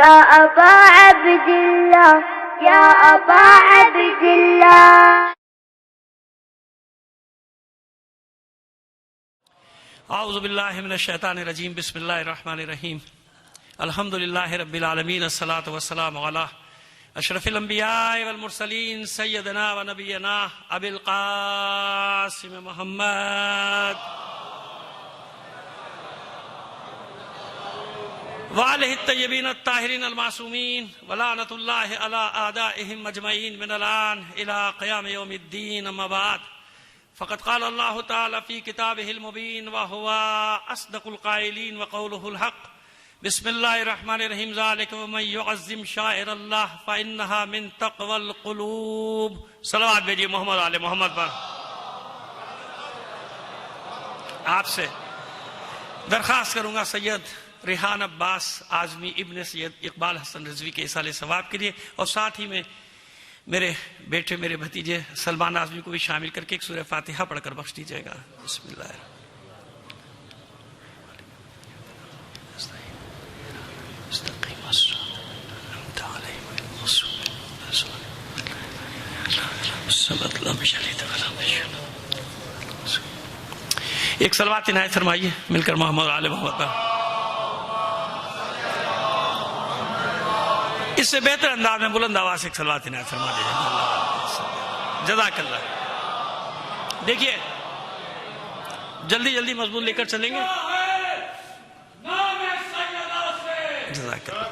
يا أبا عبد الله يا أبا عبد الله. اعوذ باللہ من الشیطان الرجیم بسم اللہ الرحمن الرحیم الحمد للہ رب العالمین الصلاۃ والسلام علی اشرف الانبیاء والمرسلین سیدنا و نبینا ابی القاسم محمد وآلہ الطیبین الطاہرین المعصومین ولعنۃ اللہ علی اعدائہم اجمعین من الآن الی قیام یوم الدین. اما بعد فقد قال اللہ تعالی فی کتابہ المبین وہو اصدق القائلین وقولہ الحق. بسم اللہ الرحمن الرحیم ذالک ومن یعظم شعائر اللہ فانہا من تقوی القلوب. صلوات بھیجیے محمد آل محمد پر. آپ سے درخواست کروں گا سید ریحان عباس اعظمی ابن سید اقبال حسن رضوی کے ایصال ثواب کے لیے، اور ساتھ ہی میں میرے بیٹے میرے بھتیجے سلمان اعظمی کو بھی شامل کر کے ایک سورہ فاتحہ پڑھ کر بخش دیجیے گا. بسم اللہ ایک صلوات عنایت فرمائیے مل کر محمد آل محمد پر. اس سے بہتر انداز میں بلند آواز سے ایک صلوات عنایت فرما دیجیے. جزاک اللہ. دیکھیے جلدی جلدی مضمون لے کر چلیں گے. جزاک اللہ.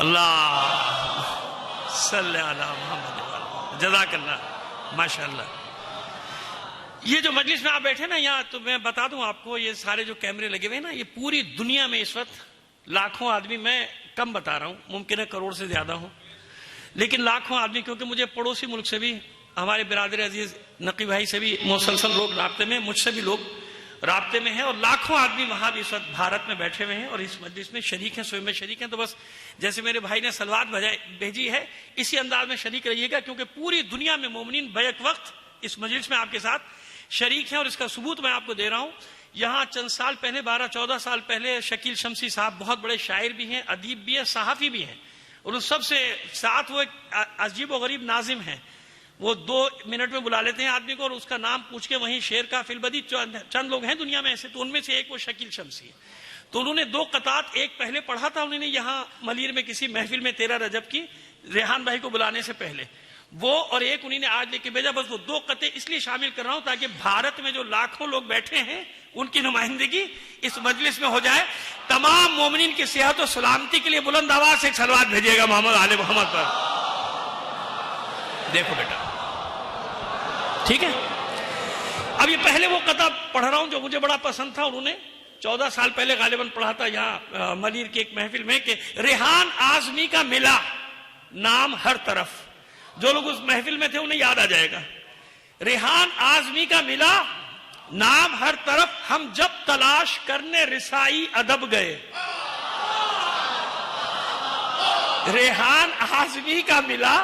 اللہ صلی علی محمد. جزاک اللہ. ماشاءاللہ. یہ جو مجلس میں آپ بیٹھے نا یہاں، تو میں بتا دوں آپ کو، یہ سارے جو کیمرے لگے ہوئے ہیں نا، یہ پوری دنیا میں اس وقت لاکھوں آدمی، میں کم بتا رہا ہوں، ممکن ہے کروڑ سے زیادہ ہوں، لیکن لاکھوں آدمی، کیونکہ مجھے پڑوسی ملک سے بھی، ہمارے برادر عزیز نقی بھائی سے بھی مسلسل لوگ رابطے میں، مجھ سے بھی لوگ رابطے میں ہیں، اور لاکھوں آدمی وہاں بھی اس وقت بھارت میں بیٹھے ہوئے ہیں اور اس مجلس میں شریک ہیں، سوئم میں شریک ہیں. تو بس جیسے میرے بھائی نے صلوات بھیجی ہے، اسی انداز میں شریک رہیے گا، کیونکہ پوری دنیا میں مومنین بیک وقت اس مجلس میں آپ کے ساتھ شریک ہیں، اور اس کا ثبوت میں آپ کو دے رہا ہوں. یہاں چند سال پہلے، 12-14 سال پہلے، شکیل شمسی صاحب بہت بڑے شاعر بھی ہیں، ادیب بھی ہیں، صحافی بھی ہیں، اور اس سب سے ساتھ وہ ایک عجیب و غریب ناظم ہیں. وہ 2 منٹ میں بلا لیتے ہیں آدمی کو اور اس کا نام پوچھ کے وہیں شعر کا فی البدی چند لوگ ہیں دنیا میں ایسے، تو ان میں سے ایک وہ شکیل شمسی ہے. تو انہوں نے 2 قطعات، ایک پہلے پڑھا تھا انہوں نے یہاں ملیر میں کسی محفل میں 13 رجب کی، ریحان بھائی کو بلانے سے پہلے، وہ اور ایک انہوں نے آج لے کے بھیجا. بس وہ 2 قطعے اس لیے شامل کر رہا ہوں تاکہ بھارت میں جو لاکھوں لوگ بیٹھے ہیں ان کی نمائندگی اس مجلس میں ہو جائے. تمام مومنین کی صحت و سلامتی کے لیے بلند آواز سے ایک صلوات بھیجیے گا محمد آل محمد پر. دیکھو بیٹا، ٹھیک ہے. اب یہ پہلے وہ قطعہ پڑھ رہا ہوں جو مجھے بڑا پسند تھا. انہوں نے 14 سال پہلے غالباً پڑھا تھا یہاں ملیر کی ایک محفل میں کہ ریحان اعظمی کا ملا نام ہر طرف. جو لوگ اس محفل میں تھے انہیں یاد آ جائے گا. ریحان اعظمی کا ملا نام ہر طرف، ہم جب تلاش کرنے رسائی ادب گئے. ریحان اعظمی کا ملا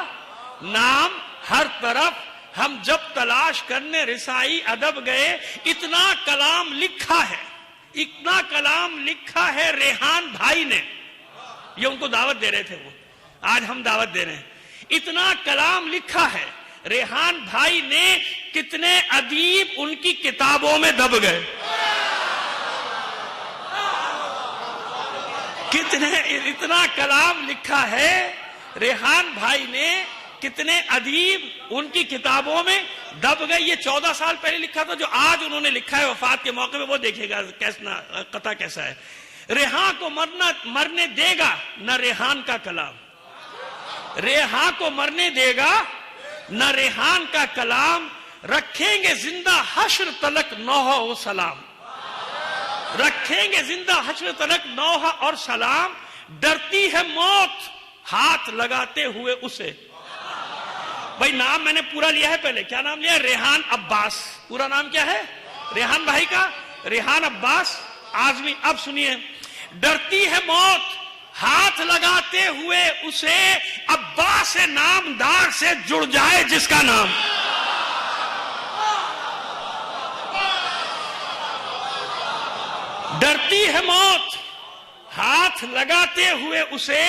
نام ہر طرف، ہم جب تلاش کرنے رسائی ادب گئے. اتنا کلام لکھا ہے، اتنا کلام لکھا ہے ریحان بھائی نے. یہ ان کو دعوت دے رہے تھے وہ، آج ہم دعوت دے رہے ہیں. اتنا کلام لکھا ہے ریحان بھائی نے، کتنے ادیب ان کی کتابوں میں دب گئے. اتنا کلام لکھا ہے ریحان بھائی نے، کتنے ادیب ان کی کتابوں میں دب گئے. یہ 14 سال پہلے لکھا تھا، جو آج انہوں نے لکھا ہے وفات کے موقع پہ، وہ دیکھے گا قطعہ کیسا ہے. ریحان کو مرنے دے گا نہ ریحان کا کلام، ریحان کو مرنے دے گا نہ ریحان کا کلام. رکھیں گے زندہ حشر تلک نوحہ و سلام، رکھیں گے زندہ حشر تلک نوحہ اور سلام. ڈرتی ہے موت ہاتھ لگاتے ہوئے اسے. بھائی نام میں نے پورا لیا ہے. پہلے کیا نام لیا ہے؟ ریحان عباس. پورا نام کیا ہے ریحان بھائی کا؟ ریحان عباس اعظمی. اب سنیے، ڈرتی ہے موت ہاتھ لگاتے ہوئے اسے، عباس نامدار سے جڑ جائے جس کا نام. ڈرتی ہے موت ہاتھ لگاتے ہوئے اسے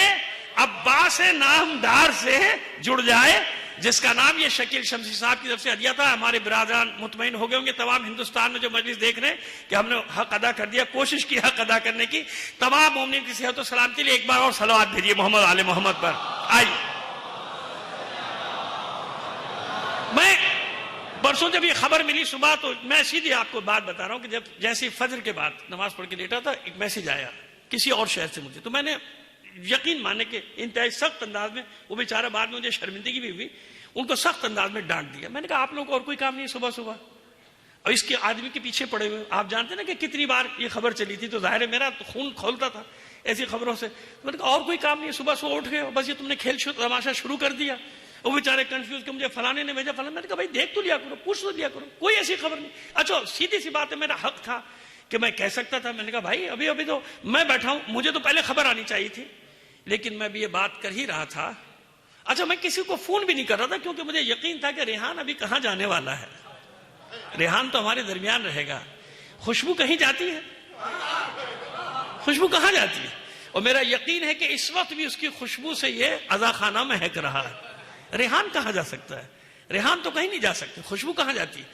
عباس نامدار سے جڑ جائے جس کا نام. یہ شکیل شمسی صاحب کی طرف سے ہدیہ تھا. ہمارے برادران مطمئن ہو گئے ہوں گے تمام ہندوستان میں جو مجلس دیکھ رہے ہیں کہ ہم نے حق ادا کر دیا, کوشش کی حق ادا کرنے کی. تمام مومنین کی صحت و سلامتی لیے ایک بار اور صلوات بھیجیے محمد آل محمد پر. آئیے, میں برسوں جب یہ خبر ملی صبح تو میں سیدھی آپ کو بات بتا رہا ہوں کہ جب جیسے فجر کے بعد نماز پڑھ کے لیٹا تھا ایک میسج آیا کسی اور شہر سے مجھے, تو میں نے یقین مانے کہ انتہائی سخت انداز میں, وہ بیچارہ بعد میں مجھے شرمندگی بھی ہوئی, ان کو سخت انداز میں ڈانٹ دیا. میں نے کہا آپ لوگوں کو اور کوئی کام نہیں صبح صبح اور اس کے آدمی کے پیچھے پڑے ہوئے. آپ جانتے نا کہ کتنی بار یہ خبر چلی تھی, تو ظاہر ہے میرا خون کھولتا تھا ایسی خبروں سے. میں نے کہا اور کوئی کام نہیں, صبح صبح اٹھ گئے بس یہ تم نے کھیل تماشا شروع کر دیا. وہ بیچارے کنفیوز کہ مجھے فلانے نے بھیجا فلاں. میں نے کہا بھائی دیکھ تو لیا کرو, پوچھ تو لیا کرو, کوئی ایسی خبر نہیں. اچھا سیدھی سی بات ہے, میرا حق تھا کہ میں کہہ سکتا تھا. میں نے کہا بھائی ابھی تو میں بیٹھا ہوں, مجھے تو پہلے خبر آنی چاہیے تھی, لیکن میں بھی یہ بات کر ہی رہا تھا. اچھا میں کسی کو فون بھی نہیں کر رہا تھا کیونکہ مجھے یقین تھا کہ ریحان ابھی کہاں جانے والا ہے. ریحان تو ہمارے درمیان رہے گا. خوشبو کہیں جاتی ہے, خوشبو کہاں جاتی ہے, اور میرا یقین ہے کہ اس وقت بھی اس کی خوشبو سے یہ عزاخانہ مہک رہا ہے. ریحان کہاں جا سکتا ہے, ریحان تو کہیں نہیں جا سکتے, خوشبو کہاں جاتی ہے.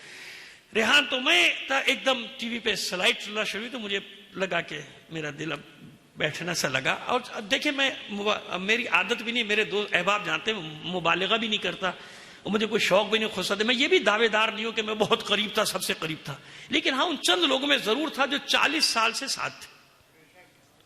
ریحان تو میں ایک دم ٹی وی پہ سلائڈ چلنا شروع, تو مجھے لگا کہ میرا دل اب بیٹھنا سا لگا. اور دیکھیں میں میری عادت بھی نہیں, میرے دوست احباب جانتے ہیں مبالغہ بھی نہیں کرتا اور مجھے کوئی شوق بھی نہیں خود. میں یہ بھی دعوے دار نہیں ہوں کہ میں بہت قریب تھا, سب سے قریب تھا, لیکن ہاں ان چند لوگوں میں ضرور تھا جو 40 سال سے ساتھ تھے,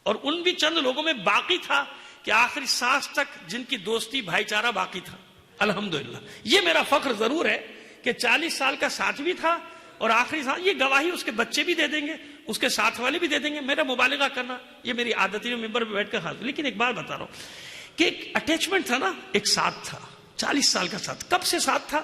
اور ان بھی چند لوگوں میں باقی تھا کہ آخری سانس تک جن کی دوستی بھائی چارہ باقی تھا. الحمدللہ یہ میرا فخر ضرور ہے کہ 40 سال کا ساتھ بھی تھا اور آخری سال. یہ گواہی اس کے بچے بھی دے دیں گے, اس کے ساتھ والے بھی دے دیں گے. میرا مبالغہ کرنا یہ میری عادت ہے ممبر پہ بیٹھ کر خاص. لیکن ایک بات بتا رہا ہوں کہ ایک اٹیچمنٹ تھا نا, ایک ساتھ تھا, 40 سال کا ساتھ. کب سے ساتھ تھا,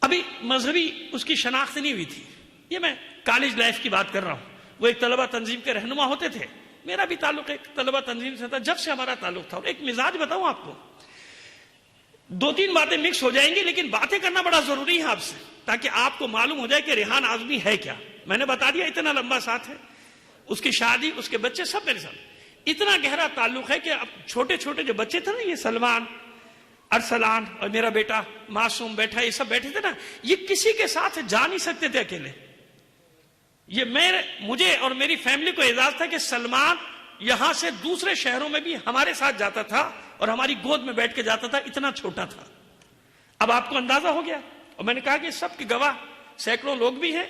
ابھی مذہبی اس کی شناخت نہیں ہوئی تھی. یہ میں کالج لائف کی بات کر رہا ہوں. وہ ایک طلبہ تنظیم کے رہنما ہوتے تھے, میرا بھی تعلق ایک طلبہ تنظیم سے تھا. جب سے ہمارا تعلق تھا, اور ایک مزاج بتاؤں آپ کو, 2-3 باتیں مکس ہو جائیں گی لیکن باتیں کرنا بڑا ضروری ہے آپ سے, تاکہ آپ کو معلوم ہو جائے کہ ریحان اعظمی ہے کیا. میں نے بتا دیا اتنا لمبا ساتھ ہے, اس کی شادی, اس کے بچے سب میرے ساتھ. اتنا گہرا تعلق ہے کہ اب چھوٹے چھوٹے جو بچے تھے نا, یہ سلمان, ارسلان اور میرا بیٹا معصوم بیٹھا, یہ سب بیٹھے تھے نا, یہ کسی کے ساتھ جا نہیں سکتے تھے اکیلے. یہ مجھے اور میری فیملی کو اعزاز تھا کہ سلمان یہاں سے دوسرے شہروں میں بھی ہمارے ساتھ جاتا تھا اور ہماری گود میں بیٹھ کے جاتا تھا, اتنا چھوٹا تھا. اب آپ کو اندازہ ہو گیا. اور میں نے کہا کہ سب کی گواہ سینکڑوں لوگ بھی ہیں,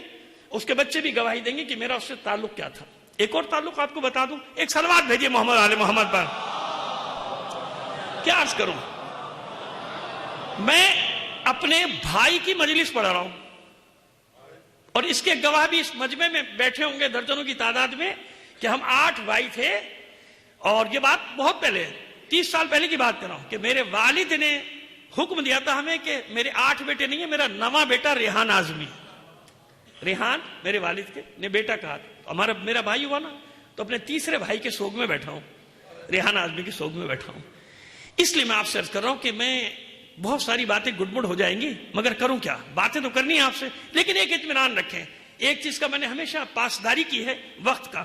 اس کے بچے بھی گواہی دیں گے کہ میرا اس سے تعلق کیا تھا. ایک اور تعلق آپ کو بتا دوں, ایک صلوات بھیجیے محمد آل محمد پر. کیا عرض کروں, میں اپنے بھائی کی مجلس پڑھا رہا ہوں اور اس کے گواہ بھی اس مجمع میں بیٹھے ہوں گے درجنوں کی تعداد میں, کہ ہم 8 بھائی تھے. اور یہ بات بہت پہلے 30 سال پہلے کی بات کر رہا ہوں کہ میرے والد نے حکم دیا تھا ہمیں کہ میرے 8 بیٹے نہیں ہیں, میرا 9واں بیٹا ریحان اعظمی. ریحان میرے والد کے نے بیٹا کہا. میرا بھائی ہوا نا, تو اپنے تیسرے بھائی کے سوگ میں بیٹھا ہوں, ریحان اعظمی کے سوگ میں بیٹھا ہوں. اس لیے میں آپ سے عرض کر رہا ہوں کہ میں بہت ساری باتیں گڑبڑ ہو جائیں گی, مگر کروں کیا, باتیں تو کرنی ہے آپ سے, لیکن ایک اطمینان رکھیں. ایک چیز کا میں نے ہمیشہ پاسداری کی ہے, وقت کا,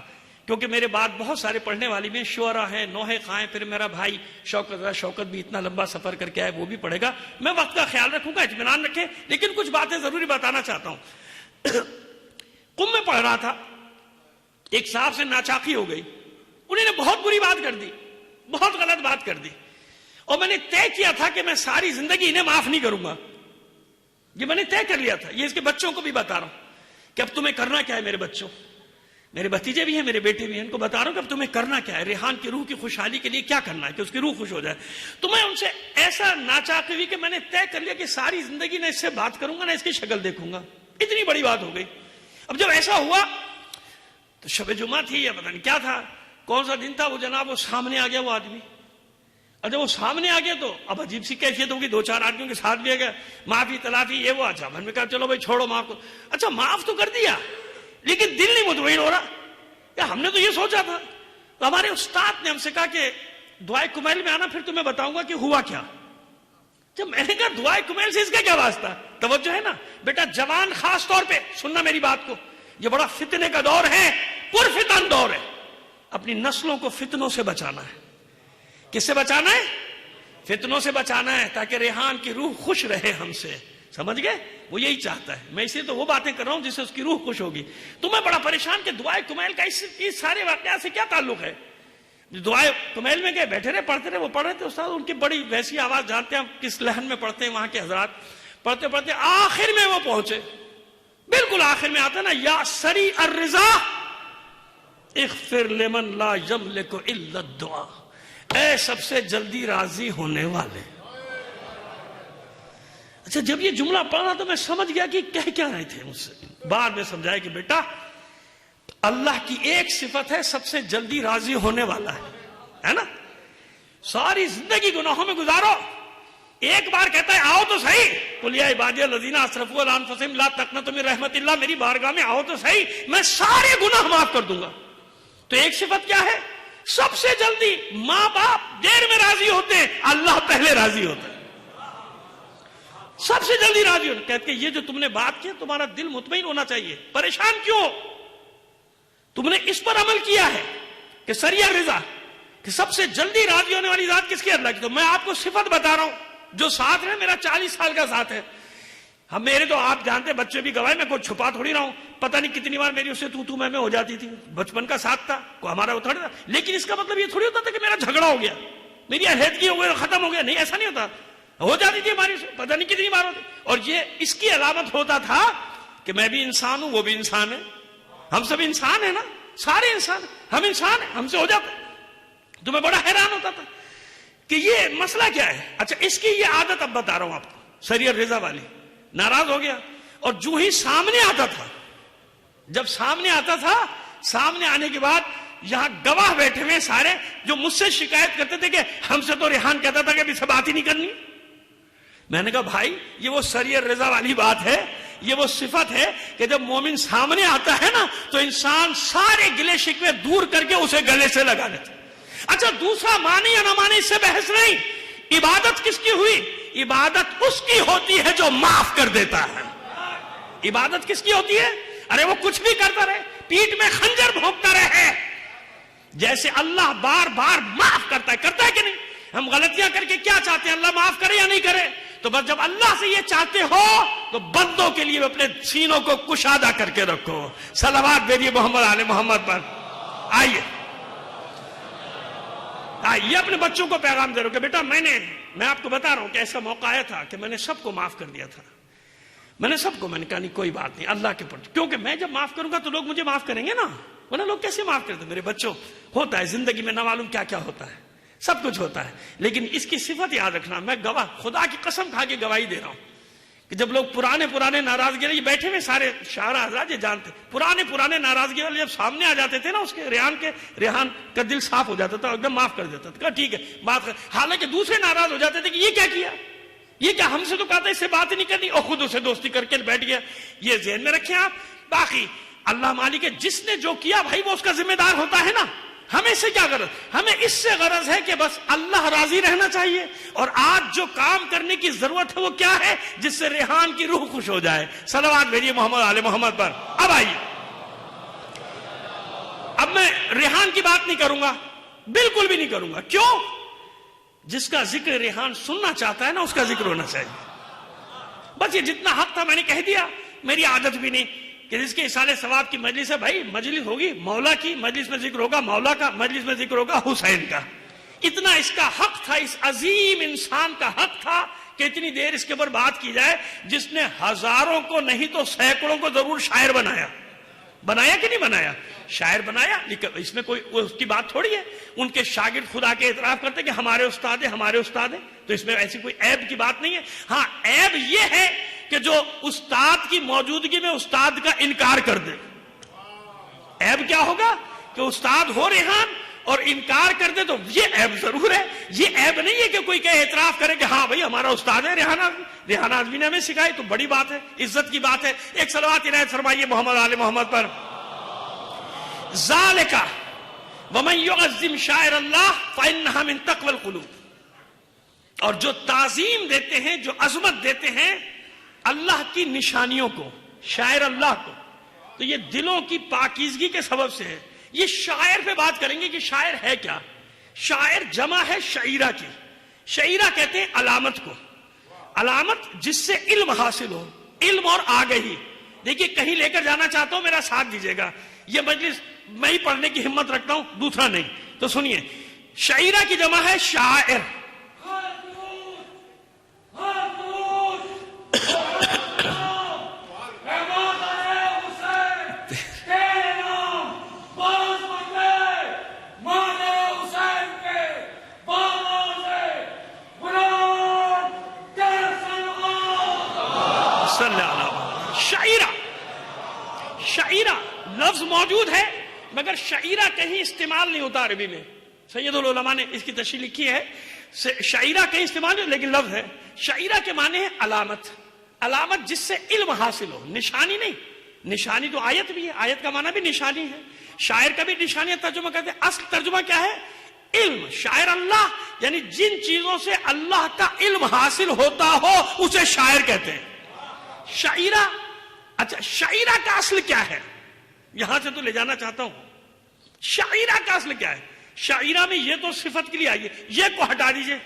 کیونکہ میرے بعد بہت سارے پڑھنے والی میں شعرا ہیں, نوحے خائیں, پھر میرا بھائی شوکت بھی اتنا لمبا سفر کر کے آئے, وہ بھی پڑھے گا. میں وقت کا خیال رکھوں گا, اطمینان رکھیں. لیکن کچھ باتیں ضروری بتانا چاہتا ہوں. قم میں پڑھ رہا تھا, ایک صاحب سے ناچاقی ہو گئی, انہوں نے بہت بری بات کر دی, بہت غلط بات کر دی, اور میں نے طے کیا تھا کہ میں ساری زندگی انہیں معاف نہیں کروں گا. یہ میں نے طے کر لیا تھا. یہ اس کے بچوں کو بھی بتا رہا ہوں کہ اب تمہیں کرنا کیا ہے. میرے بچوں, میرے بھتیجے بھی ہیں, میرے بیٹے بھی ہیں, ان کو بتا رہا ہوں کہ اب تمہیں کرنا کیا ہے. ریحان کی روح کی خوشحالی کے لیے کیا کرنا ہے کہ اس کی روح خوش ہو جائے. تو میں ان سے ایسا ناچاقی ہوئی کہ میں نے طے کر لیا کہ ساری زندگی نہ اس سے بات کروں گا, نہ اس کی شکل دیکھوں گا. اتنی بڑی بات ہو گئی. اب جب ایسا ہوا تو شب جمعہ تھی یا پتہ نہیں کیا تھا, کون سا دن تھا, وہ جناب وہ سامنے آ گیا وہ آدمی. اور جب وہ سامنے آ گیا تو اب عجیب سی کیفیت ہوگی, 2-4 آدمیوں کے ساتھ بھی آ گیا, معافی تلافی یہ وہ. اچھا میں نے کہا چلو بھائی چھوڑو معاف کو. اچھا معاف تو کر دیا, لیکن دل نہیں مطمئن ہو رہا. ہم نے تو یہ سوچا تھا. تو ہمارے استاد نے ہم سے کہا کہ دعائے کمیل میں آنا، پھر تمہیں بتاؤں گا کہ ہوا کیا. جب میں نے کہا دعائے کمیل سے اس کا کیا واسطہ، توجہ ہے نا بیٹا. جوان خاص طور پہ سننا میری بات کو، یہ بڑا فتنے کا دور ہے، پرفتن دور ہے. اپنی نسلوں کو فتنوں سے بچانا ہے. کس سے بچانا ہے؟ فتنوں سے بچانا ہے، تاکہ ریحان کی روح خوش رہے ہم سے. سمجھ گئے؟ وہ یہی چاہتا ہے. میں اسے تو وہ باتیں کر رہا ہوں جس سے اس کی روح خوش ہوگی. تمہیں بڑا پریشان کہ دعائے کمیل کا اس سارے واقعات سے کیا تعلق ہے. دعائے کمیل میں گئے، بیٹھے رہے، پڑھتے رہے. وہ پڑھ رہے تھے استاد، ان کی بڑی ویسی آواز، جانتے ہیں ہم کس لہن میں پڑھتے ہیں وہاں کے حضرات. پڑھتے پڑھتے آخر میں وہ پہنچے، بالکل آخر میں آتا نا، یا سری الرضا اغفر لمن لا یملک الا الدعاء. اے سب سے جلدی راضی ہونے والے. اچھا جب یہ جملہ پڑھا تو میں سمجھ گیا کہ کہہ کیا رہے تھے مجھ سے. بعد میں سمجھایا کہ بیٹا اللہ کی ایک صفت ہے، سب سے جلدی راضی ہونے والا ہے نا. ساری زندگی گناہوں میں گزارو، ایک بار کہتا ہے آؤ تو صحیح، قل یا عبادی الذین اسرفوا علی انفسہم لا تقنطوا من رحمت اللہ، میری بارگاہ میں آؤ تو صحیح، میں سارے گناہ معاف کر دوں گا. تو ایک صفت کیا ہے؟ سب سے جلدی. ماں باپ دیر میں راضی ہوتے ہیں، اللہ پہلے راضی ہوتا ہے. سب سے جلدی راضی ہونا. کہتے ہیں یہ جو تم نے بات کی تمہارا دل مطمئن ہونا چاہیے. پریشان کیوں؟ تم نے اس پر عمل کیا ہے کہ سری الرضا، کہ سب سے جلدی راضی ہونے والی ذات کس کی؟ اللہ کی. تو میں آپ کو صفت بتا رہا ہوں. جو ساتھ ہے میرا 40 سال کا ساتھ ہے. ہم میرے تو آپ جانتے بچے بھی گواہ، میں کوئی چھپا تھوڑی رہا ہوں. پتہ نہیں کتنی بار میری اس سے تو میں ہو جاتی تھی. بچپن کا ساتھ تھا، کوئی ہمارا وہ تھوڑا تھا. لیکن اس کا مطلب یہ تھوڑی ہوتا تھا کہ میرا جھگڑا ہو گیا، میری علیحدگی ہو گئی، ختم ہو گیا. نہیں، ایسا نہیں ہوتا. ہو جاتی تھی ہماری سے، پتہ نہیں کتنی بار ہوتی. اور یہ اس کی علامت ہوتا تھا کہ میں بھی انسان ہوں، وہ بھی انسان ہے، ہم سب انسان ہیں نا، سارے انسان، ہم انسان ہیں، ہم سے ہو جاتا ہے. تو میں بڑا حیران ہوتا تھا کہ یہ مسئلہ کیا ہے. اچھا اس کی یہ عادت اب بتا رہا ہوں آپ کو، سری الرضا والی. ناراض ہو گیا اور جو ہی سامنے آتا تھا، جب سامنے آتا تھا، سامنے آنے کے بعد یہاں گواہ بیٹھے ہوئے سارے جو مجھ سے شکایت کرتے تھے کہ ہم سے تو ریحان کہتا تھا کہ ابھی سے بات ہی نہیں کرنی. میں نے کہا بھائی یہ وہ سری الرضا والی بات ہے، یہ وہ صفت ہے کہ جب مومن سامنے آتا ہے نا تو انسان سارے گلے شکوے دور کر کے اسے گلے سے لگا لیتا. اچھا دوسرا مانے یا نہ مانے اس سے بحث نہیں. عبادت کس کی ہوئی؟ عبادت اس کی ہوتی ہے جو معاف کر دیتا ہے. عبادت کس کی ہوتی ہے؟ ارے وہ کچھ بھی کرتا رہے، پیٹ میں خنجر بھونکتا رہے، جیسے اللہ بار بار معاف کرتا ہے کہ نہیں؟ ہم غلطیاں کر کے کیا چاہتے ہیں؟ اللہ معاف کرے یا نہیں کرے؟ تو بس جب اللہ سے یہ چاہتے ہو تو بندوں کے لیے اپنے سینوں کو کشادہ کر کے رکھو. صلوات بھیجیے محمد آل محمد پر. آئیے اپنے بچوں کو پیغام دے رہا ہوں کہ بیٹا میں آپ کو بتا رہا ہوں کہ ایسا موقع آیا تھا کہ میں نے سب کو معاف کر دیا تھا. میں نے کہا نہیں کوئی بات نہیں اللہ کے پرتی، کیونکہ میں جب معاف کروں گا تو لوگ مجھے معاف کریں گے نا، ورنہ لوگ کیسے معاف کرتے؟ میرے بچوں ہوتا ہے زندگی میں نہ معلوم کیا کیا ہوتا ہے، سب کچھ ہوتا ہے. لیکن اس کی صفت یاد رکھنا. میں گواہ، خدا کی قسم کھا کے گواہی دے رہا ہوں کہ جب لوگ پرانے ناراضگی، یہ بیٹھے ہوئے سارے شاعر حضرات یہ جانتے، پرانے ناراضگی والے جب سامنے آ جاتے تھے نا، اس کے ریحان کا دل صاف ہو جاتا تھا، ایک دم معاف کر دیتا تھا. کہا ٹھیک ہے بات کر. حالانکہ دوسرے ناراض ہو جاتے تھے کہ یہ کیا کیا، یہ کیا، ہم سے تو کہا تھا اس سے بات ہی نہیں کرنی، اور خود اسے دوستی کر کے بیٹھ گیا. یہ ذہن میں رکھیں آپ. باقی اللہ مالک ہے، جس نے جو کیا بھائی وہ اس کا ذمہ دار ہوتا ہے نا. ہمیں سے کیا غرض؟ ہمیں اس سے غرض ہے کہ بس اللہ راضی رہنا چاہیے. اور آج جو کام کرنے کی ضرورت ہے وہ کیا ہے؟ جس سے ریحان کی روح خوش ہو جائے. صلوات بھیجیے محمد آل محمد پر. اب آئیے، اب میں ریحان کی بات نہیں کروں گا، بالکل بھی نہیں کروں گا. کیوں؟ جس کا ذکر ریحان سننا چاہتا ہے نا، اس کا ذکر ہونا چاہیے. بس یہ جتنا حق تھا میں نے کہہ دیا. میری عادت بھی نہیں کہ جس کے اصالے ثواب کی مجلس ہے، بھائی مجلس ہوگی مولا کی، مجلس میں ذکر ہوگا مولا کا، مجلس میں ذکر ہوگا حسین کا. اتنا اس کا حق تھا، اس عظیم انسان کا حق تھا کہ اتنی دیر اس کے اوپر بات کی جائے، جس نے ہزاروں کو نہیں تو سینکڑوں کو ضرور شاعر بنایا کہ نہیں بنایا؟ شاعر بنایا. اس میں کوئی اس کی بات تھوڑی ہے. ان کے شاگرد خدا کے اعتراف کرتے کہ ہمارے استاد ہیں، تو اس میں ایسی کوئی عیب کی بات نہیں ہے. ہاں عیب یہ ہے کہ جو استاد کی موجودگی میں استاد کا انکار کر دے. عیب کیا ہوگا کہ استاد ہو ریحان اور انکار کر دے، تو یہ عیب ضرور ہے. یہ عیب نہیں ہے کہ کوئی کہ اعتراف کرے کہ ہاں بھائی ہمارا استاد ہے ریحان آدمی نے ہمیں سکھائی، تو بڑی بات ہے، عزت کی بات ہے. ایک صلوات عنایت فرمائیے محمد آل محمد پر. ذالکہ وَمَن يُعَظِّمْ شَعَائِرَ اللَّهِ فَإِنَّهَا مِن تَقْوَى الْقُلُوبِ، اور جو تعظیم دیتے ہیں، جو عظمت دیتے ہیں اللہ کی نشانیوں کو، شاعر اللہ کو، تو یہ دلوں کی پاکیزگی کے سبب سے ہے۔ یہ شاعر پہ بات کریں گے کہ شاعر ہے کیا۔ شاعر جمع ہے شعیرہ کی۔ شعیرہ کہتے ہیں علامت کو، علامت جس سے علم حاصل ہو، علم اور آگہی۔ دیکھیے کہیں لے کر جانا چاہتا ہوں، میرا ساتھ دیجیے گا، یہ مجلس میں ہی پڑھنے کی ہمت رکھتا ہوں، دوسرا نہیں، تو سنیے، شعیرہ کی جمع ہے شاعر۔ شعیرہ، شعیرہ لفظ موجود ہے مگر شعیرہ کہیں استعمال نہیں ہوتا عربی میں۔ سید العلماء نے اس کی تشریح لکھی ہے، شعیرہ کہیں استعمال نہیں لیکن لفظ ہے۔ شعیرہ کے معنی ہے علامت، علامت جس سے علم حاصل ہو، نشانی نہیں۔ نشانی تو آیت بھی ہے، آیت کا معنی بھی نشانی ہے، شاعر کا بھی نشانی ترجمہ کرتے ہیں۔ اصل ترجمہ کیا ہے؟ علم۔ شاعر اللہ یعنی جن چیزوں سے اللہ کا علم حاصل ہوتا ہو اسے شاعر کہتے ہیں۔ شعیرہ، اچھا شعیرہ کا اصل کیا ہے؟ یہاں سے تو لے جانا چاہتا ہوں، شعیرہ کا اصل کیا ہے؟ شعیرہ میں یہ تو صفت کے لیے آئیے، یہ کو ہٹا دیجئے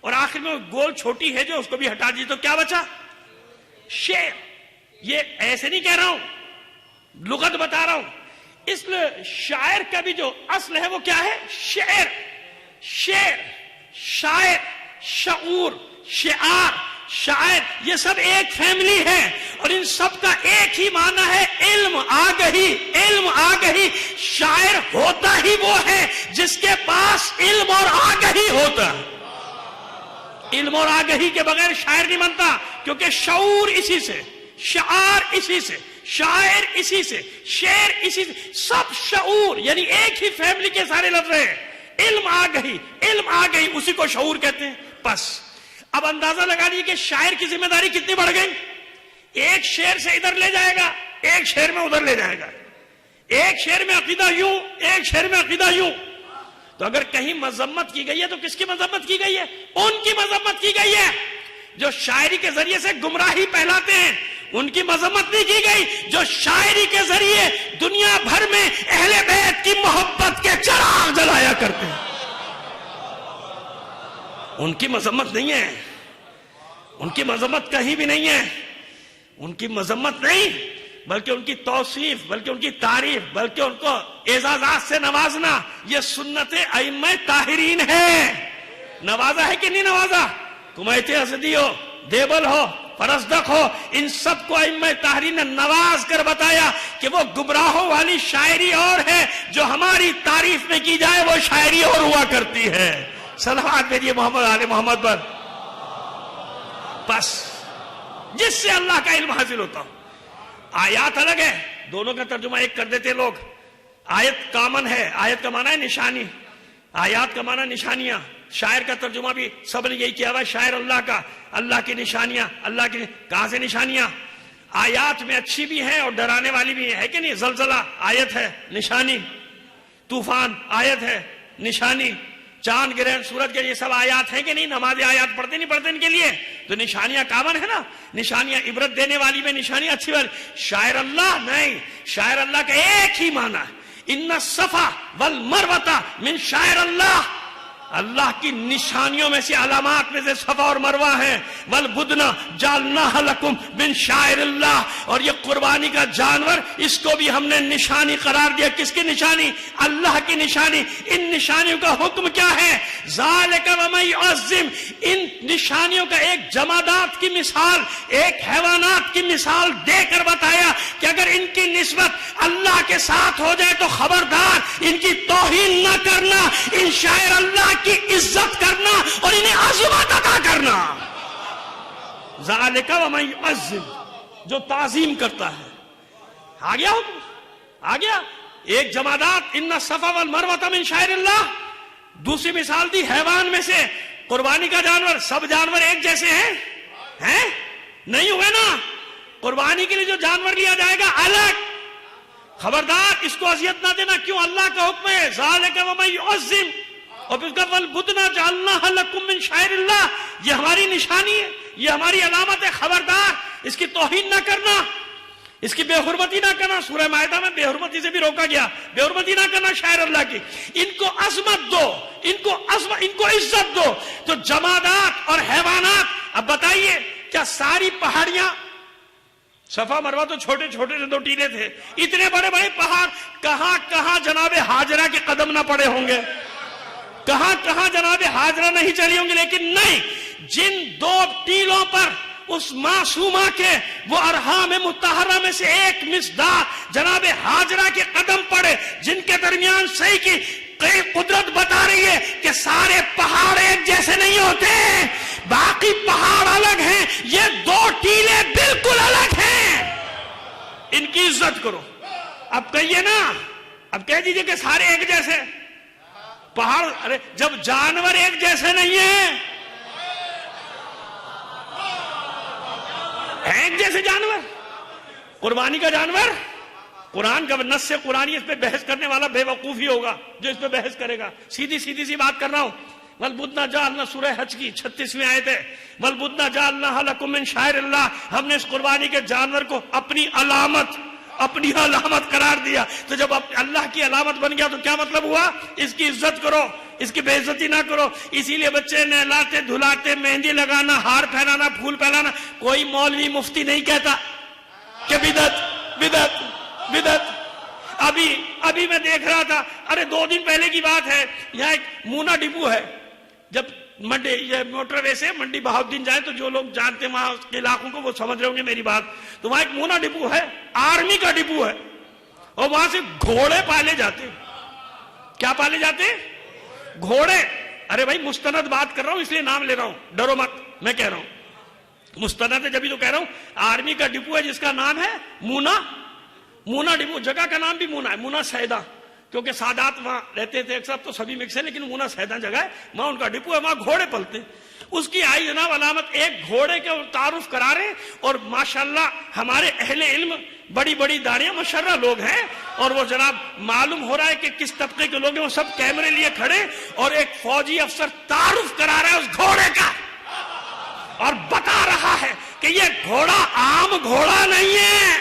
اور آخر میں گول چھوٹی ہے جو اس کو بھی ہٹا دیجئے، تو کیا بچا؟ شعر۔ یہ ایسے نہیں کہہ رہا ہوں، لغت بتا رہا ہوں۔ اس لیے شاعر کا بھی جو اصل ہے وہ کیا ہے؟ شعر۔ شعر، شاعر، شعور، شعار، شاعر، یہ سب ایک فیملی ہے اور ان سب کا ایک ہی معنی ہے علم، آگہی۔ علم، آگہی۔ شاعر ہوتا ہی وہ ہے جس کے پاس علم اور آگہی ہوتا ہے۔ علم اور آگہی کے بغیر شاعر نہیں بنتا، کیونکہ شعور اسی سے، شعار اسی سے، شاعر اسی سے، شعر اسی سے، سب شعور، یعنی ایک ہی فیملی کے سارے لفظ ہیں۔ علم، آگہی، علم، آگہی، اسی کو شعور کہتے ہیں۔ بس اب اندازہ لگا لیجیے کہ شاعر کی ذمہ داری کتنی بڑھ گئی۔ ایک شعر سے ادھر لے جائے گا، ایک شعر میں ادھر لے جائے گا، ایک شعر میں عقیدہ یوں، ایک شعر میں عقیدہ یوں۔ تو اگر کہیں مذمت کی گئی ہے تو کس کی مذمت کی گئی ہے؟ ان کی مذمت کی گئی ہے جو شاعری کے ذریعے سے گمراہی پھیلاتے ہیں۔ ان کی مذمت نہیں کی گئی جو شاعری کے ذریعے دنیا بھر میں اہل بیت کی محبت کے چراغ جلایا کرتے ہیں۔ ان کی مذمت نہیں ہے، ان کی مذمت کہیں بھی نہیں ہے، ان کی مذمت نہیں بلکہ ان کی توصیف، بلکہ ان کی تعریف، بلکہ ان کو اعزازات سے نوازنا، یہ سنت ائمہ طاہرین ہے۔ نوازا ہے کہ نہیں نوازا؟ کمیت اسدی ہو، دیبل ہو، فرزدق ہو، ان سب کو ائمہ طاہرین نے نواز کر بتایا کہ وہ گمراہوں والی شاعری اور ہے، جو ہماری تعریف میں کی جائے وہ شاعری اور ہوا کرتی ہے۔ صلوات بھیجیے محمد آل محمد پر۔ بس جس سے اللہ کا علم حاصل ہوتا ہو۔ آیات الگ ہے، دونوں کا ترجمہ ایک کر دیتے لوگ۔ آیت کامن ہے، آیت کا معنی ہے نشانی، آیات کا معنی نشانیاں۔ شاعر کا ترجمہ بھی سب نے یہی کیا ہوا، شاعر اللہ کا، اللہ کی نشانیاں، اللہ کی کہاں سے نشانیاں؟ آیات میں اچھی بھی ہیں اور ڈرانے والی بھی ہے کہ نہیں؟ زلزلہ آیت ہے، نشانی۔ طوفان آیت ہے، نشانی۔ چاند گرہن سورج کے، یہ سب آیات ہیں کہ نہیں؟ نماز آیات پڑھتے نہیں پڑھتے ان کے لیے؟ تو نشانیاں کامن ہے نا، نشانیاں عبرت دینے والی میں نشانیاں اچھی والی۔ شاعر اللہ نہیں، شاعر اللہ کا ایک ہی معنی ہے، ان الصفا والمروہ من شاعر اللہ۔ اللہ کی نشانیوں میں سے، علامات میں سے صفا اور مروہ ہیں۔ والبدن جعلناها لکم من شاعر اللہ، اور یہ قربانی کا جانور، اس کو بھی ہم نے نشانی قرار دیا۔ کس کی نشانی؟ اللہ کی نشانی۔ ان نشانیوں کا حکم کیا ہے؟ ذالک ومن یعظم، ان نشانیوں کا ایک جمادات کی مثال، ایک حیوانات کی مثال دے کر بتایا کہ اگر ان کی نسبت اللہ کے ساتھ ہو جائے تو خبردار ان کی توہین نہ کرنا، ان شاعر اللہ کی عزت کرنا اور انہیں عظمت عطا کرنا۔ ذالک ومن یعظم، جو تعظیم کرتا ہے۔ آ گیا حکم، آ گیا۔ ایک جمادات، ان الصفا والمروہ من شاعر اللہ۔ دوسری مثال دی حیوان میں سے، قربانی کا جانور۔ سب جانور ایک جیسے ہیں؟ نہیں ہوئے نا۔ قربانی کے لیے جو جانور لیا جائے گا الگ، خبردار اس کو اذیت نہ دینا. کیوں؟ اللہ کا حکم ہے ذالک ومن یعظم، اور پھر اس کا والبدن جعلناھا لکم من شعائر اللہ، یہ ہماری نشانی ہے، یہ ہماری علامت ہے. خبردار اس کی توہین نہ کرنا، اس کی بے حرمتی نہ کرنا. سورہ مائدہ میں بے حرمتی سے بھی روکا گیا، بے حرمتی نہ کرنا شاعر اللہ کی. ان کو عظمت دو، ان کو عزت دو. تو جمادات اور حیوانات، اب بتائیے کیا ساری پہاڑیاں، صفا مروہ تو چھوٹے چھوٹے سے 2 ٹیلے تھے، اتنے بڑے بڑے پہاڑ کہاں کہاں جناب ہاجرہ کے قدم نہ پڑے ہوں گے، کہاں کہاں جناب ہاجرہ نہیں چلی ہوں گی. لیکن نہیں، جن 2 ٹیلوں پر اس معصومہ کے وہ ارحام مطہرہ میں سے ایک مصداق جناب ہاجرہ کے قدم پڑے، جن کے درمیان صحیح کی قدرت بتا رہی ہے کہ سارے پہاڑ ایک جیسے نہیں ہوتے، باقی پہاڑ الگ ہیں، یہ 2 ٹیلے بالکل الگ ہیں. ان کی عزت کرو. اب کہیے نا، اب کہہ دیجئے کہ سارے ایک جیسے پہاڑ، ارے جب جانور ایک جیسے نہیں ہیں، ایک جیسے جانور، قربانی کا جانور، قرآن کا نص سے قرآنی، اس پہ بحث کرنے والا بے وقوف ہی ہوگا جو اس پہ بحث کرے گا. سیدھی سی بات کر رہا ہوں. والبدن جعلنا، سورہ حج کی 36ویں آیت ہے، والبدن جعلناھا لکم من شعائر اللہ. ہم نے اس قربانی کے جانور کو اپنی علامت قرار دیا. تو جب اللہ کی علامت بن گیا تو کیا مطلب ہوا؟ اس کی عزت کرو، اس کی بے عزتی نہ کرو. اسی لیے بچے نہلاتے دھلاتے، مہندی لگانا، ہار پہنانا، پھول پہنانا، کوئی مولوی مفتی نہیں کہتا کہ بدعت. ابھی میں دیکھ رہا تھا، ارے 2 دن پہلے کی بات ہے، یہاں ایک مونا ڈپو ہے، جب منڈی، یہ موٹر وے سے منڈی بہاؤالدین جائیں تو جو لوگ جانتے ہیں وہاں کے علاقوں کو وہ سمجھ رہے ہوں گے میری بات. تو وہاں ایک مونا ڈپو ہے، آرمی کا ڈپو ہے، اور وہاں سے گھوڑے پالے جاتے. کیا پالے جاتے؟ گھوڑے. ارے بھائی مستند بات کر رہا ہوں اس لیے نام لے رہا ہوں، ڈرو مت. میں کہہ رہا ہوں مستند ہے، جبھی تو کہہ رہا ہوں. آرمی کا ڈپو ہے جس کا نام ہے مونا ڈپو. جگہ کا نام بھی مونا ہے، مونا سیدہ، کیونکہ سادات وہاں رہتے تھے اکثر، تو سبھی مکس ہے، لیکن مونا سیدہ جگہ ہے، وہاں ان کا ڈپو ہے، وہاں گھوڑے پلتے. اس کی آئی جناب علامت، ایک گھوڑے کے تعارف کرا رہے. اور ماشاءاللہ ہمارے اہل علم بڑی بڑی داڑیاں مشرہ لوگ ہیں، اور وہ جناب معلوم ہو رہا ہے کہ کس طبقے کے لوگ ہیں، وہ سب کیمرے لیے کھڑے، اور ایک فوجی افسر تعارف کرا رہا ہے اس گھوڑے کا، اور بتا رہا ہے کہ یہ گھوڑا عام گھوڑا نہیں ہے،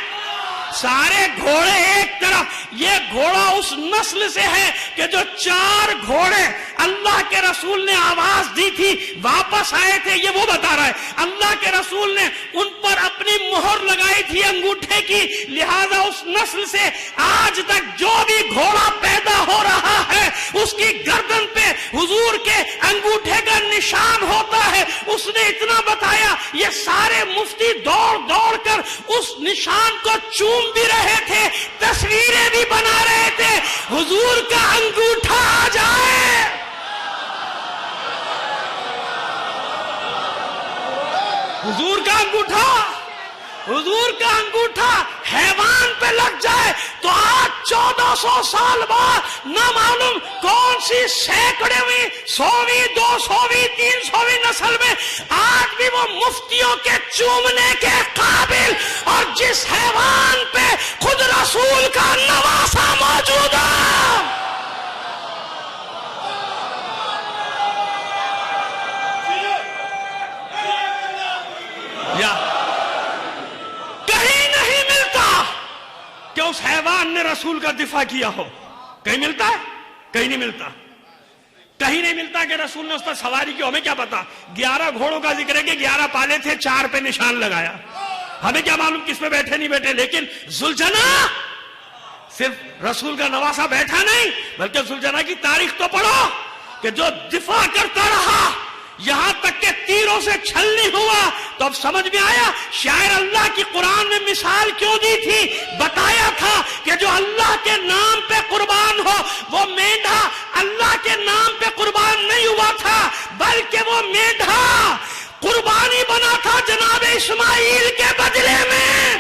سارے گھوڑے ایک طرف. یہ گھوڑا اس نسل سے ہے کہ جو 4 گھوڑے اللہ کے رسول نے آواز دی تھی واپس آئے تھے، یہ وہ بتا رہا ہے. اللہ کے رسول نے ان پر اپنی مہر لگائی تھی انگوٹھے کی، لہذا اس نسل سے آج تک جو بھی گھوڑا پیدا ہو رہا ہے اس کی گردن پہ حضور کے انگوٹھے کا نشان ہوتا ہے. اس نے اتنا بتایا، یہ سارے مفتی دوڑ دوڑ کر اس نشان کو چوم بھی رہے تھے، تصویریں بھی بنا رہے تھے. حضور کا انگوٹھا آ جائے، حضور کا انگوٹھا حیوان پہ لگ جائے تو آج 1400 سال بعد نہ معلوم کون سی سینکڑویں، 100ویں، 200ویں، 300ویں نسل میں آج بھی وہ مفتیوں کے چومنے کے قابل، اور جس حیوان پہ خود رسول کا نواسہ موجود ہے. کہیں نہیں ملتا کہ اس حیوان نے رسول کا دفاع کیا ہو. کہیں ملتا ہے؟ کہیں نہیں ملتا. کہیں نہیں ملتا کہ رسول نے اس پر سواری کی. ہمیں کیا پتا؟ 11 گھوڑوں کا ذکر ہے کہ 11 پالے تھے، 4 پہ نشان لگایا. ہمیں کیا معلوم کس پہ بیٹھے نہیں بیٹھے. لیکن ذوالجناح صرف رسول کا نواسہ بیٹھا نہیں، بلکہ ذوالجناح کی تاریخ تو پڑھو کہ جو دفاع کرتا رہا یہاں تک کہ تیروں سے چھلنی ہوا. تو اب سمجھ میں آیا شاعر اللہ کی قرآن میں مثال کیوں دی تھی. بتایا تھا کہ جو اللہ کے نام پہ قربان ہو، وہ مینڈھا اللہ کے نام پہ قربان نہیں ہوا تھا، بلکہ وہ مینڈھا قربانی بنا تھا جناب اسماعیل کے بدلے میں.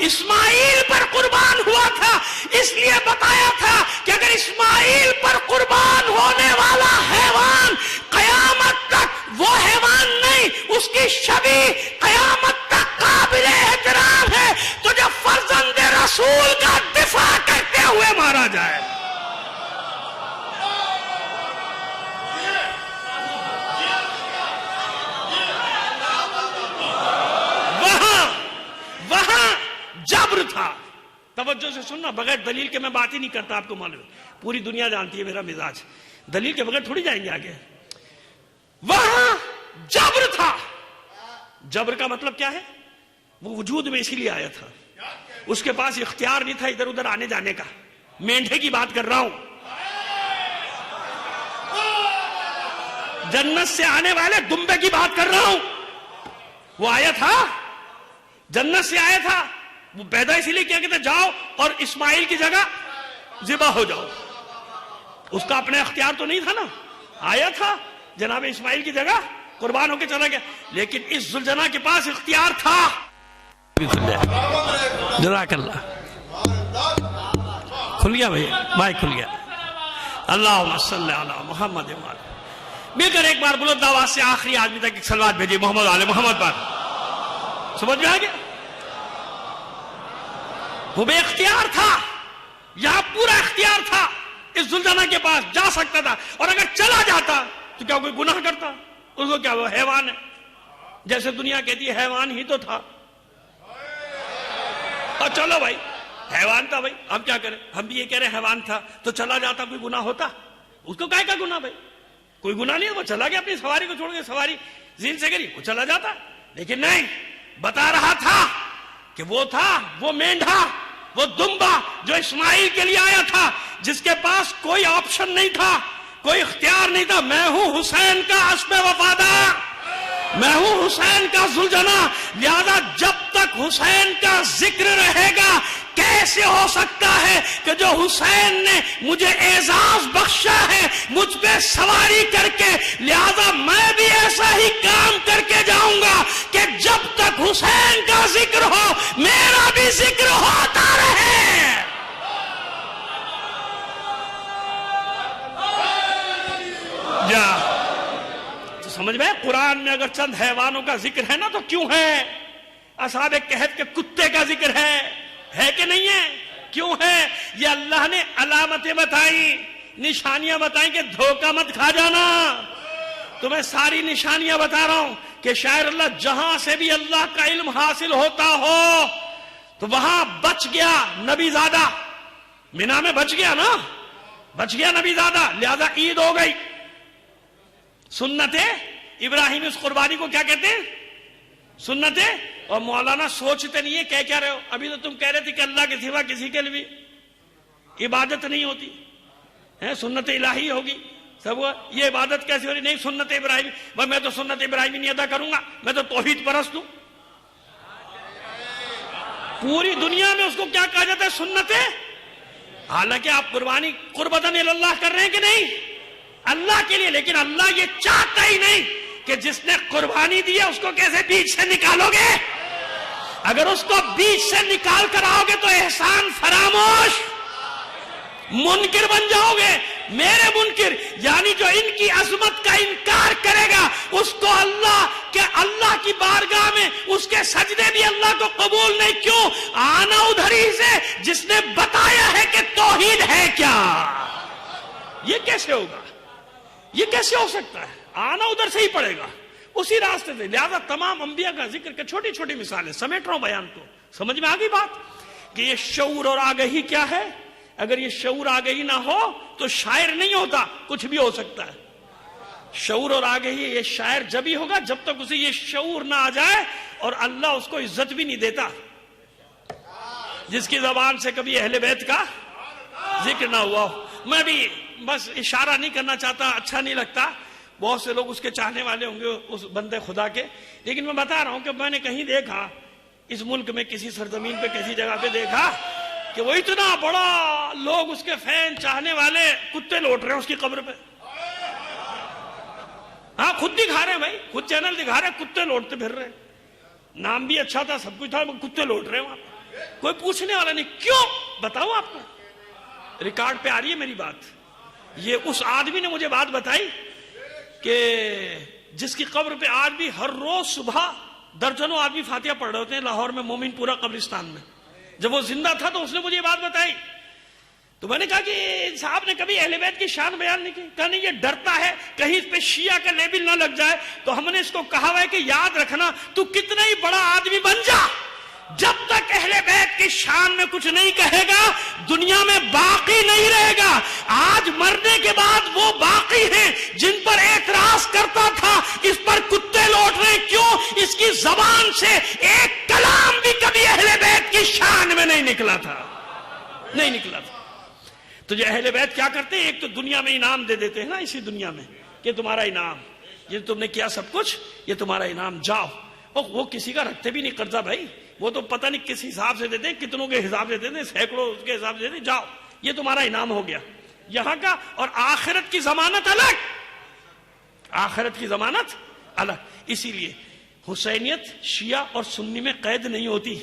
اسماعیل پر قربان ہوا تھا. اس لیے بتایا تھا کہ اگر اسماعیل پر قربان ہونے والا حیوان قیامت تک وہ حیوان نہیں، اس کی شبیہ قیامت تک قابل احترام ہے، تو جب فرزند رسول رسول کا دفاع کرتے ہوئے مارا جائے. وہاں جبر تھا. توجہ سے سننا، بغیر دلیل کے میں بات ہی نہیں کرتا، آپ کو معلوم ہے، پوری دنیا جانتی ہے میرا مزاج، دلیل کے بغیر تھوڑی جائیں گے آگے. وہاں جبر تھا. جبر کا مطلب کیا ہے؟ وہ وجود میں اسی لیے آیا تھا، اس کے پاس اختیار نہیں تھا ادھر ادھر آنے جانے کا. مینڈھے کی بات کر رہا ہوں، جنت سے آنے والے دمبے کی بات کر رہا ہوں. وہ آیا تھا، جنت سے آیا تھا، وہ پیدا اسی لیے کیا کہتے جاؤ اور اسماعیل کی جگہ ذبح ہو جاؤ. اس کا اپنا اختیار تو نہیں تھا نا، آیا تھا جناب اسماعیل کی جگہ قربان ہو کے چلا گیا، لیکن اس ذوالجناح کے پاس اختیار تھا. جزاک اللہ. کھل گیا بھائی، مائک کھل گیا. اللہم صلی علی محمد. مل کر ایک بار بلند آواز سے آخری آدمی تک ایک صلوات بھیجیے محمد آل محمد پر. سمجھ میں آ گیا؟ وہ بے اختیار تھا، یہاں پورا اختیار تھا. اس ذوالجناح کے پاس جا سکتا تھا، اور اگر چلا جاتا تو کیا کوئی گناہ کرتا؟ اس کو کیا وہ حیوان ہے، جیسے دنیا کہتی ہے حیوان ہی تو تھا. اور چلو بھائی حیوان تھا، بھائی ہم کیا کریں، ہم بھی یہ کہہ رہے حیوان تھا، تو چلا جاتا کوئی گناہ ہوتا؟ اس کو کائے کا گناہ بھائی؟ کوئی گناہ نہیں، وہ چلا گیا اپنی سواری کو چھوڑ کے، سواری زین سے گری، وہ چلا جاتا. لیکن نہیں، بتا رہا تھا کہ وہ تھا، وہ مینڈھا، وہ دمبا جو اسماعیل کے لیے آیا تھا، جس کے پاس کوئی آپشن نہیں تھا، کوئی اختیار نہیں تھا. میں ہوں حسین کا اسب وفادار، میں ہوں حسین کا ذوالجناح، لہذا جب تک حسین کا ذکر رہے گا کیسے ہو سکتا ہے کہ جو حسین نے مجھے اعزاز بخشا ہے مجھ پہ سواری کر کے، لہذا میں بھی ایسا ہی کام کر کے جاؤں گا کہ جب تک حسین کا ذکر ہو میرا بھی ذکر ہوتا رہے. جا تو سمجھ میں، قرآن میں اگر چند حیوانوں کا ذکر ہے نا تو کیوں ہے؟ اصحاب کہف کے کتے کا ذکر ہے کہ نہیں ہے؟ کیوں ہے؟ یہ اللہ نے علامتیں بتائیں، نشانیاں بتائیں کہ دھوکہ مت کھا جانا. تمہیں ساری نشانیاں بتا رہا ہوں کہ شاعر اللہ جہاں سے بھی اللہ کا علم حاصل ہوتا ہو تو وہاں بچ گیا نبی زادہ. مینا میں بچ گیا نا، بچ گیا نبی زادہ، لہذا عید ہو گئی. سنت ابراہیم، اس قربانی کو کیا کہتے ہیں؟ سنت. اور مولانا سوچتے نہیں ہے کیا رہے ہو. ابھی تو تم کہہ رہے تھے کہ اللہ کے سوا کسی کے لیے عبادت نہیں ہوتی ہے، سنت الہی ہوگی سب. یہ عبادت کیسے ہو رہی؟ نہیں، سنت ابراہیم. میں تو سنت ابراہیمی نہیں ادا کروں گا، میں تو توحید پرست ہوں. پوری دنیا میں اس کو کیا کہا جاتا ہے؟ سنت. حالانکہ آپ قربانی قربتاً اللہ کر رہے ہیں کہ نہیں؟ اللہ کے لیے. لیکن اللہ یہ چاہتا ہی نہیں کہ جس نے قربانی دی ہے اس کو کیسے بیچ سے نکالو گے. اگر اس کو بیچ سے نکال کر آؤ گے تو احسان فراموش، منکر بن جاؤ گے. میرے منکر یعنی جو ان کی عظمت کا انکار کرے گا اس کو اللہ کی بارگاہ میں اس کے سجدے بھی اللہ کو قبول نہیں. کیوں؟ آنا ادھر ہی سے جس نے بتایا ہے کہ توحید ہے کیا. یہ کیسے ہوگا؟ یہ کیسے ہو سکتا ہے؟ آنا ادھر سے ہی پڑے گا، اسی راستے سے. لہذا تمام انبیاء کا ذکر کے چھوٹی چھوٹی مثالیں سمیٹ رہا ہوں بیان کو. سمجھ میں آ گئی بات کہ یہ شعور اور آگہی کیا ہے؟ اگر یہ شعور آگہی نہ ہو تو شاعر نہیں ہوتا، کچھ بھی ہو سکتا ہے. شعور اور آگہی یہ شاعر جب ہی ہوگا جب تک اسے یہ شعور نہ آ جائے، اور اللہ اس کو عزت بھی نہیں دیتا. جس کی زبان سے کبھی اہل بیت کا ذکر نہ ہوا ہو. میں بھی بس اشارہ نہیں کرنا چاہتا، اچھا نہیں لگتا، بہت سے لوگ اس کے چاہنے والے ہوں گے اس بندے خدا کے، لیکن میں بتا رہا ہوں کہ میں نے کہیں دیکھا اس ملک میں کسی سرزمین پہ کسی جگہ پہ دیکھا کہ وہ اتنا بڑا لوگ اس کے فین چاہنے والے کتے لوٹ رہے ہیں اس کی قبر پہ. ہاں خود دکھا رہے ہیں بھائی، خود چینل دکھا رہے ہیں، کتے لوٹتے پھر رہے. نام بھی اچھا تھا، سب کچھ تھا، کتے لوٹ رہے ہیں وہاں. کوئی پوچھنے والا نہیں. کیوں؟ بتاؤ آپ کو، ریکارڈ پہ آ رہی ہے میری بات. یہ اس آدمی نے مجھے بات بتائی کہ جس کی قبر پہ آج بھی ہر روز صبح درجنوں آدمی فاتحہ پڑھ رہے ہوتے ہیں لاہور میں مومن پورا قبرستان میں. جب وہ زندہ تھا تو اس نے مجھے یہ بات بتائی. تو میں نے کہا کہ صاحب نے کبھی اہل بیت کی شان بیان نہیں کی. کہا نہیں، یہ ڈرتا ہے کہیں اس پہ شیعہ کا لیبل نہ لگ جائے. تو ہم نے اس کو کہا ہوا ہے کہ یاد رکھنا تو کتنا ہی بڑا آدمی بن جا، جب تک اہل بیت کی شان میں کچھ نہیں کہے گا دنیا میں باقی نہیں رہے گا. آج مرنے کے بعد وہ باقی ہیں جن پر اعتراض کرتا تھا اس پر کتے لوٹ رہے. کیوں؟ اس کی زبان سے ایک کلام بھی کبھی اہل بیت کی شان میں نہیں نکلا تھا، نہیں نکلا تھا. تو جو اہل بیت کیا کرتے ہیں، ایک تو دنیا میں انعام دے دیتے ہیں نا، اسی دنیا میں کہ تمہارا انعام، یہ تم نے کیا سب کچھ، یہ تمہارا انعام، جاؤ. وہ کسی کا رکھتے بھی نہیں قرضہ بھائی، وہ تو پتہ نہیں کس حساب سے دیتے ہیں، کتنوں کے حساب سے دیتے ہیں، سینکڑوں کے حساب سے دیتے ہیں. جاؤ یہ تمہارا انعام ہو گیا یہاں کا. اور آخرت کی ضمانت الگ، آخرت کی ضمانت الگ. اسی لیے حسینیت شیعہ اور سنی میں قید نہیں ہوتی.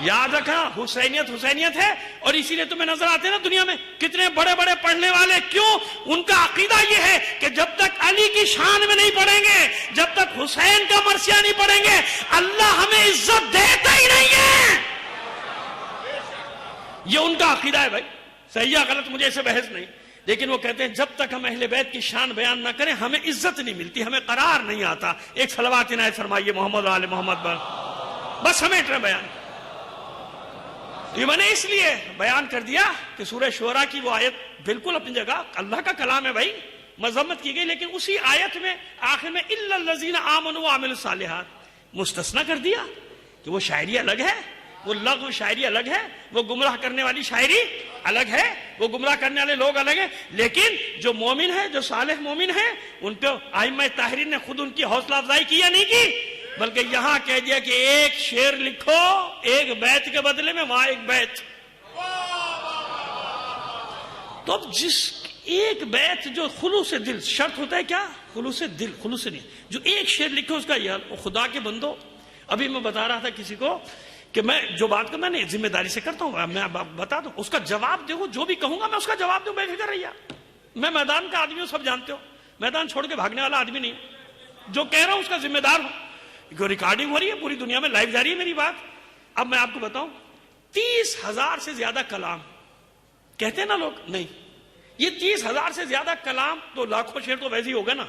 یاد رکھنا، حسینیت حسینیت ہے. اور اسی لیے تمہیں نظر آتے ہیں نا دنیا میں کتنے بڑے بڑے پڑھنے والے. کیوں؟ ان کا عقیدہ یہ ہے کہ جب تک علی کی شان میں نہیں پڑھیں گے، جب تک حسین کا مرثیہ نہیں پڑھیں گے، اللہ ہمیں عزت دیتا ہی نہیں ہے. یہ ان کا عقیدہ ہے بھائی. صحیح یا غلط مجھے اسے بحث نہیں، لیکن وہ کہتے ہیں جب تک ہم اہل بیت کی شان بیان نہ کریں ہمیں عزت نہیں ملتی، ہمیں قرار نہیں آتا. ایک صلوات عنایت فرمائیے محمد و آل محمد پر. بس ہمیں اتنا بیان. یہ میں نے اس لیے بیان کر دیا کہ سورہ شعراء کی وہ آیت بالکل اپنی جگہ اللہ کا کلام ہے بھائی، مذمت کی گئی، لیکن اسی آیت میں آخر میں الا الذین آمنوا وعملوا الصالحات مستثنی کر دیا کہ وہ شاعری الگ ہے، وہ لغو شاعری الگ ہے، وہ گمراہ کرنے والی شاعری الگ ہے، وہ گمراہ کرنے والے لوگ الگ ہیں. لیکن جو مومن ہے، جو صالح مومن ہے، ان پہ ائمہ طاہرین نے خود ان کی حوصلہ افزائی کی یا نہیں کی؟ بلکہ یہاں کہہ دیا کہ ایک شعر لکھو ایک بیت کے بدلے میں، وہاں ایک بیت. تو اب جس ایک بیت جو خلوص دل، شرط ہوتا ہے کیا؟ خلوص دل، خلوص نہیں. جو ایک شعر لکھو اس کا یار خدا کے بندو. ابھی میں بتا رہا تھا کسی کو کہ میں جو بات میں نے ذمہ داری سے کرتا ہوں، میں بتا دوں اس کا جواب دیکھو، جو بھی کہوں گا میں اس کا جواب دوں، بے فکر رہیے. میں میدان کا آدمی ہوں، سب جانتے ہو، میدان چھوڑ کے بھاگنے والا آدمی نہیں. جو کہہ رہا ہوں اس کا ذمہ دار ہوں. ریکارڈنگ ہو رہی ہے پوری دنیا میں، لائیو جاری ہے میری بات. اب میں آپ کو بتاؤں 30,000 سے زیادہ کلام کہتے ہیں نا لوگ، نہیں، یہ 30,000 سے زیادہ کلام تو لاکھوں شعر تو ویسے ہی ہوگا نا.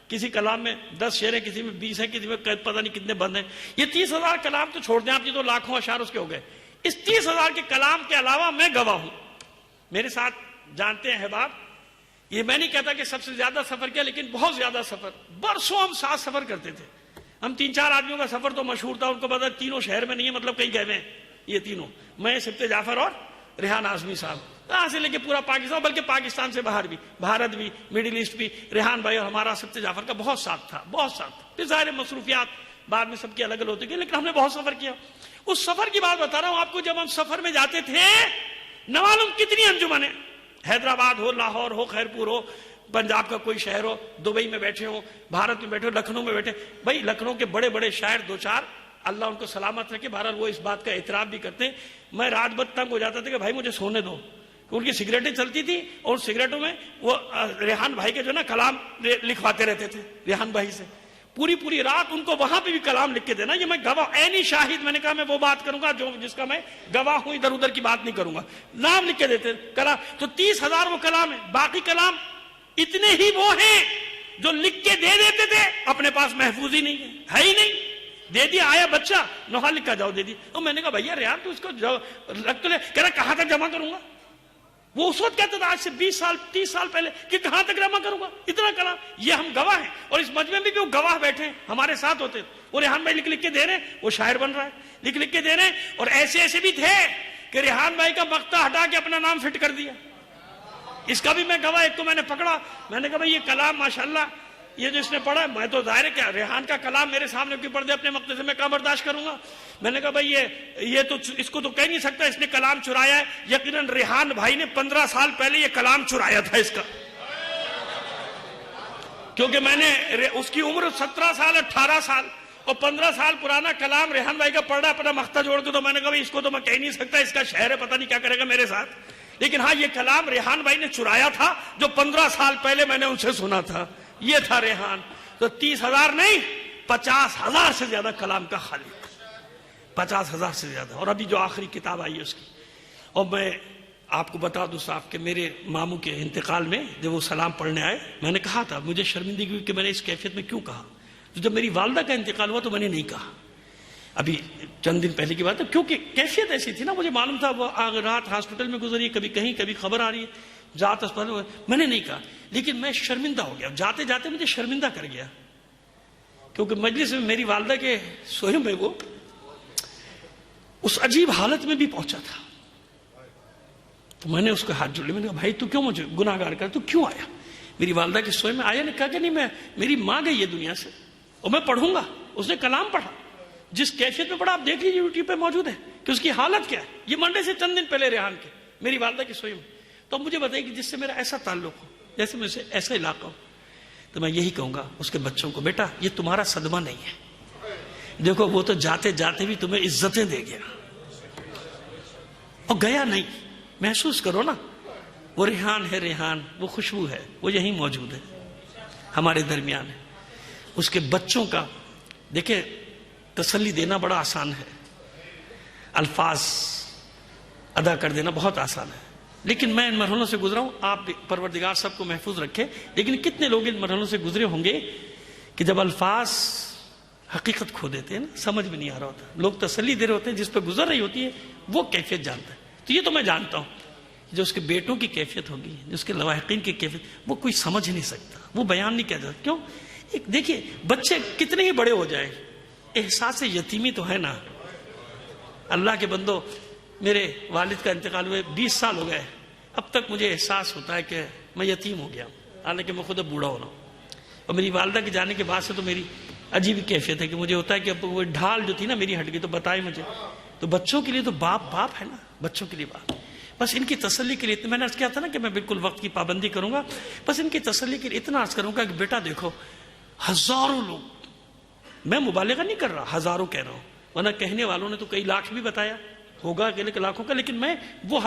کسی کلام میں 10 شعر ہیں، کسی میں 20 ہیں، کسی میں پتہ نہیں کتنے بند ہیں. یہ 30,000 کلام تو چھوڑ دیں آپ، یہ تو لاکھوں اشعار اس کے ہو گئے. اس 30,000 کے کلام کے علاوہ میں گواہ ہوں. میرے ساتھ جانتے ہیں احباب، یہ میں نہیں کہتا کہ سب سے زیادہ سفر کیا، لیکن بہت زیادہ سفر، برسوں ہم ساتھ سفر کرتے تھے. ہم 3-4 آدمیوں کا سفر تو مشہور تھا، ان کو پتا تینوں شہر میں نہیں ہے، مطلب کہیں گئے ہیں یہ تینوں، میں سبت جعفر اور ریحان اعظمی صاحب. یہاں سے لے کے پورا پاکستان، بلکہ پاکستان سے باہر بھی، بھارت بھی، میڈل ایسٹ بھی، ریحان بھائی اور ہمارا سبت جعفر کا بہت ساتھ تھا، بہت ساتھ تھا. پھر ظاہر مصروفیات بعد میں سب کی الگ الگ ہوتی گئی، لیکن ہم نے بہت سفر کیا. اس سفر کی بات بتا رہا ہوں آپ کو. جب ہم سفر میں جاتے تھے نہ معلوم کتنی انجمنیں، حیدرآباد ہو، لاہور ہو، خیرپور ہو، پنجاب کا کوئی شہر ہو، دبئی میں بیٹھے ہوں، بھارت میں بیٹھے ہو، لکھنؤ میں بیٹھے. بھائی لکھنؤ کے بڑے بڑے شاعر 2-4 اللہ ان کو سلامت رکھے، بہرحال وہ اس بات کا اعتراف بھی کرتے ہیں. میں رات بھر تنگ ہو جاتا تھا کہ بھائی مجھے سونے دو. ان کی سگریٹیں چلتی تھی اور سگریٹوں میں وہ ریحان بھائی کے جو نا کلام لکھواتے رہتے تھے ریحان بھائی سے. پوری رات ان کو وہاں پہ بھی کلام لکھ کے دینا. یہ میں گواہ عینی شاہد، میں نے کہا میں وہ بات کروں گا جو جس کا میں گواہ ہوں، ادھر ادھر کی بات نہیں کروں گا. نام لکھ کے دیتے کلام. تو 30,000 وہ کلام ہے. باقی کلام اتنے ہی وہ ہیں جو لکھ کے دے دیتے تھے، اپنے پاس محفوظ ہی نہیں ہے ہی نہیں. دے دیا، آیا بچہ نوحہ لکھا جاؤ دے دی. اور میں نے کہا بھیا ریحان تو اس کو رکھ تو لے. کہہ رہا کہاں تک جمع کروں گا. وہ اس وقت کہتا تھا آج سے 20 سال 30 سال پہلے کہ کہاں تک جمع کروں گا اتنا کلام. یہ ہم گواہ ہیں، اور اس مجمع میں بھی وہ گواہ بیٹھے ہیں ہمارے ساتھ ہوتے. وہ ریحان بھائی لکھ کے دے رہے ہیں، وہ شاعر بن رہا ہے، لکھ کے دے رہے ہیں. اور ایسے بھی تھے کہ ریحان بھائی کا مقطع ہٹا کے اپنا نام فٹ کر دیا. اس کا بھی میں گواہ. ایک کو میں نے پکڑا، میں نے کہا بھائی یہ کلام ماشاءاللہ یہ جو اس نے پڑھا، میں تو ظاہر ہے کہ ریحان کا کلام میرے سامنے کیوں پڑھ دے اپنے مقطع سے، میں کہاں برداشت کروں گا. میں نے کہا بھائی یہ تو اس کو تو کہہ نہیں سکتا اس نے کلام چرایا ہے. یقیناً ریحان بھائی نے 15 سال پہلے یہ کلام چرایا تھا اس کا، کیونکہ میں نے اس کی عمر 17 سال 18 سال اور 15 سال پرانا کلام ریحان بھائی کا پڑھ رہا اپنا مقطع جوڑ کے. تو میں نے کہا بھائی اس کو تو میں کہہ نہیں سکتا، اس کا شہر ہے، پتہ نہیں کیا کرے گا میرے ساتھ. لیکن ہاں یہ کلام ریحان بھائی نے چرایا تھا جو 15 سال پہلے میں نے ان سے سنا تھا. یہ تھا ریحان. تو 30,000 نہیں 50,000 سے زیادہ کلام کا خالق. 50,000 سے زیادہ، اور ابھی جو آخری کتاب آئی ہے اس کی. اور میں آپ کو بتا دوں صاحب کہ میرے ماموں کے انتقال میں جب وہ سلام پڑھنے آئے، میں نے کہا تھا، مجھے شرمندگی ہوئی کہ میں نے اس کیفیت میں کیوں کہا. تو جب میری والدہ کا انتقال ہوا تو میں نے نہیں کہا، ابھی چند دن پہلے کی بات ہے، کیونکہ کیفیت ایسی تھی نا، مجھے معلوم تھا وہ رات ہاسپٹل میں گزری، کبھی کہیں کبھی خبر آ رہی ہے، ذات اسپتال میں، میں نے نہیں کہا. لیکن میں شرمندہ ہو گیا، جاتے جاتے مجھے شرمندہ کر گیا، کیونکہ مجلس میں میری والدہ کے سوئے میں وہ اس عجیب حالت میں بھی پہنچا تھا. تو میں نے اس کو ہاتھ جوڑ لیا، میں نے کہا بھائی تو کیوں مجھے گناہ گار کر، تو کیوں آیا میری والدہ کے سوئے میں؟ آیا نے کہا کہ نہیں، میں میری ماں گئی ہے دنیا سے اور میں پڑھوں گا. اس نے کلام پڑھا، جس کیفیت میں پڑھا آپ دیکھ لیجیے، یوٹیوب پہ موجود ہے کہ اس کی حالت کیا ہے. یہ منڈے سے چند دن پہلے ریحان کے میری والدہ کے سوئے میں. تو مجھے بتائیے کہ جس سے میرا ایسا تعلق ہو، جیسے مجھ سے ایسا علاقہ ہو، تو میں یہی کہوں گا اس کے بچوں کو، بیٹا یہ تمہارا صدمہ نہیں ہے، دیکھو وہ تو جاتے جاتے بھی تمہیں عزتیں دے گیا اور گیا نہیں. محسوس کرو نا، وہ ریحان ہے، ریحان وہ خوشبو ہے، وہ یہیں موجود ہے، ہمارے درمیان ہے. اس کے بچوں کا دیکھیں تسلی دینا بڑا آسان ہے، الفاظ ادا کر دینا بہت آسان ہے، لیکن میں ان مرحلوں سے گزرا ہوں. آپ پروردگار سب کو محفوظ رکھے. لیکن کتنے لوگ ان مرحلوں سے گزرے ہوں گے کہ جب الفاظ حقیقت کھو دیتے ہیں نا، سمجھ میں نہیں آ رہا ہوتا، لوگ تسلی دے رہے ہوتے ہیں، جس پہ گزر رہی ہوتی ہے وہ کیفیت جانتا ہے. تو یہ تو میں جانتا ہوں، جو اس کے بیٹوں کی کیفیت ہوگی، جو اس کے لواحقین کی کیفیت، وہ کوئی سمجھ نہیں سکتا، وہ بیان نہیں کیا جاتا. کیوں؟ ایک دیکھیے بچے کتنے ہی بڑے ہو جائیں، احساس یتیمی تو ہے نا. اللہ کے بندو، میرے والد کا انتقال ہوئے 20 سال ہو گئے، اب تک مجھے احساس ہوتا ہے کہ میں یتیم ہو گیا ہوں، حالانکہ میں خود اب بوڑھا ہو رہا ہوں. اور میری والدہ کے جانے کے بعد سے تو میری عجیب کیفیت ہے کہ مجھے ہوتا ہے کہ اب وہ ڈھال جو تھی نا میری ہٹ گئی. تو بتائے مجھے، تو بچوں کے لیے تو باپ ہے نا، بچوں کے لیے باپ. بس ان کی تسلی کے لیے میں نے عرض کیا تھا نا کہ میں بالکل وقت کی پابندی کروں گا، بس ان کی تسلی کے لیے اتنا عرض کروں گا کہ بیٹا دیکھو، ہزاروں لوگ، میں مبالغہ نہیں کر رہا، ہزاروں کہہ رہا ہوں، ورنہ کہنے والوں نے تو کئی لاکھ بھی بتایا ہوگا کہ لاکھوں کا، لیکن میں وہ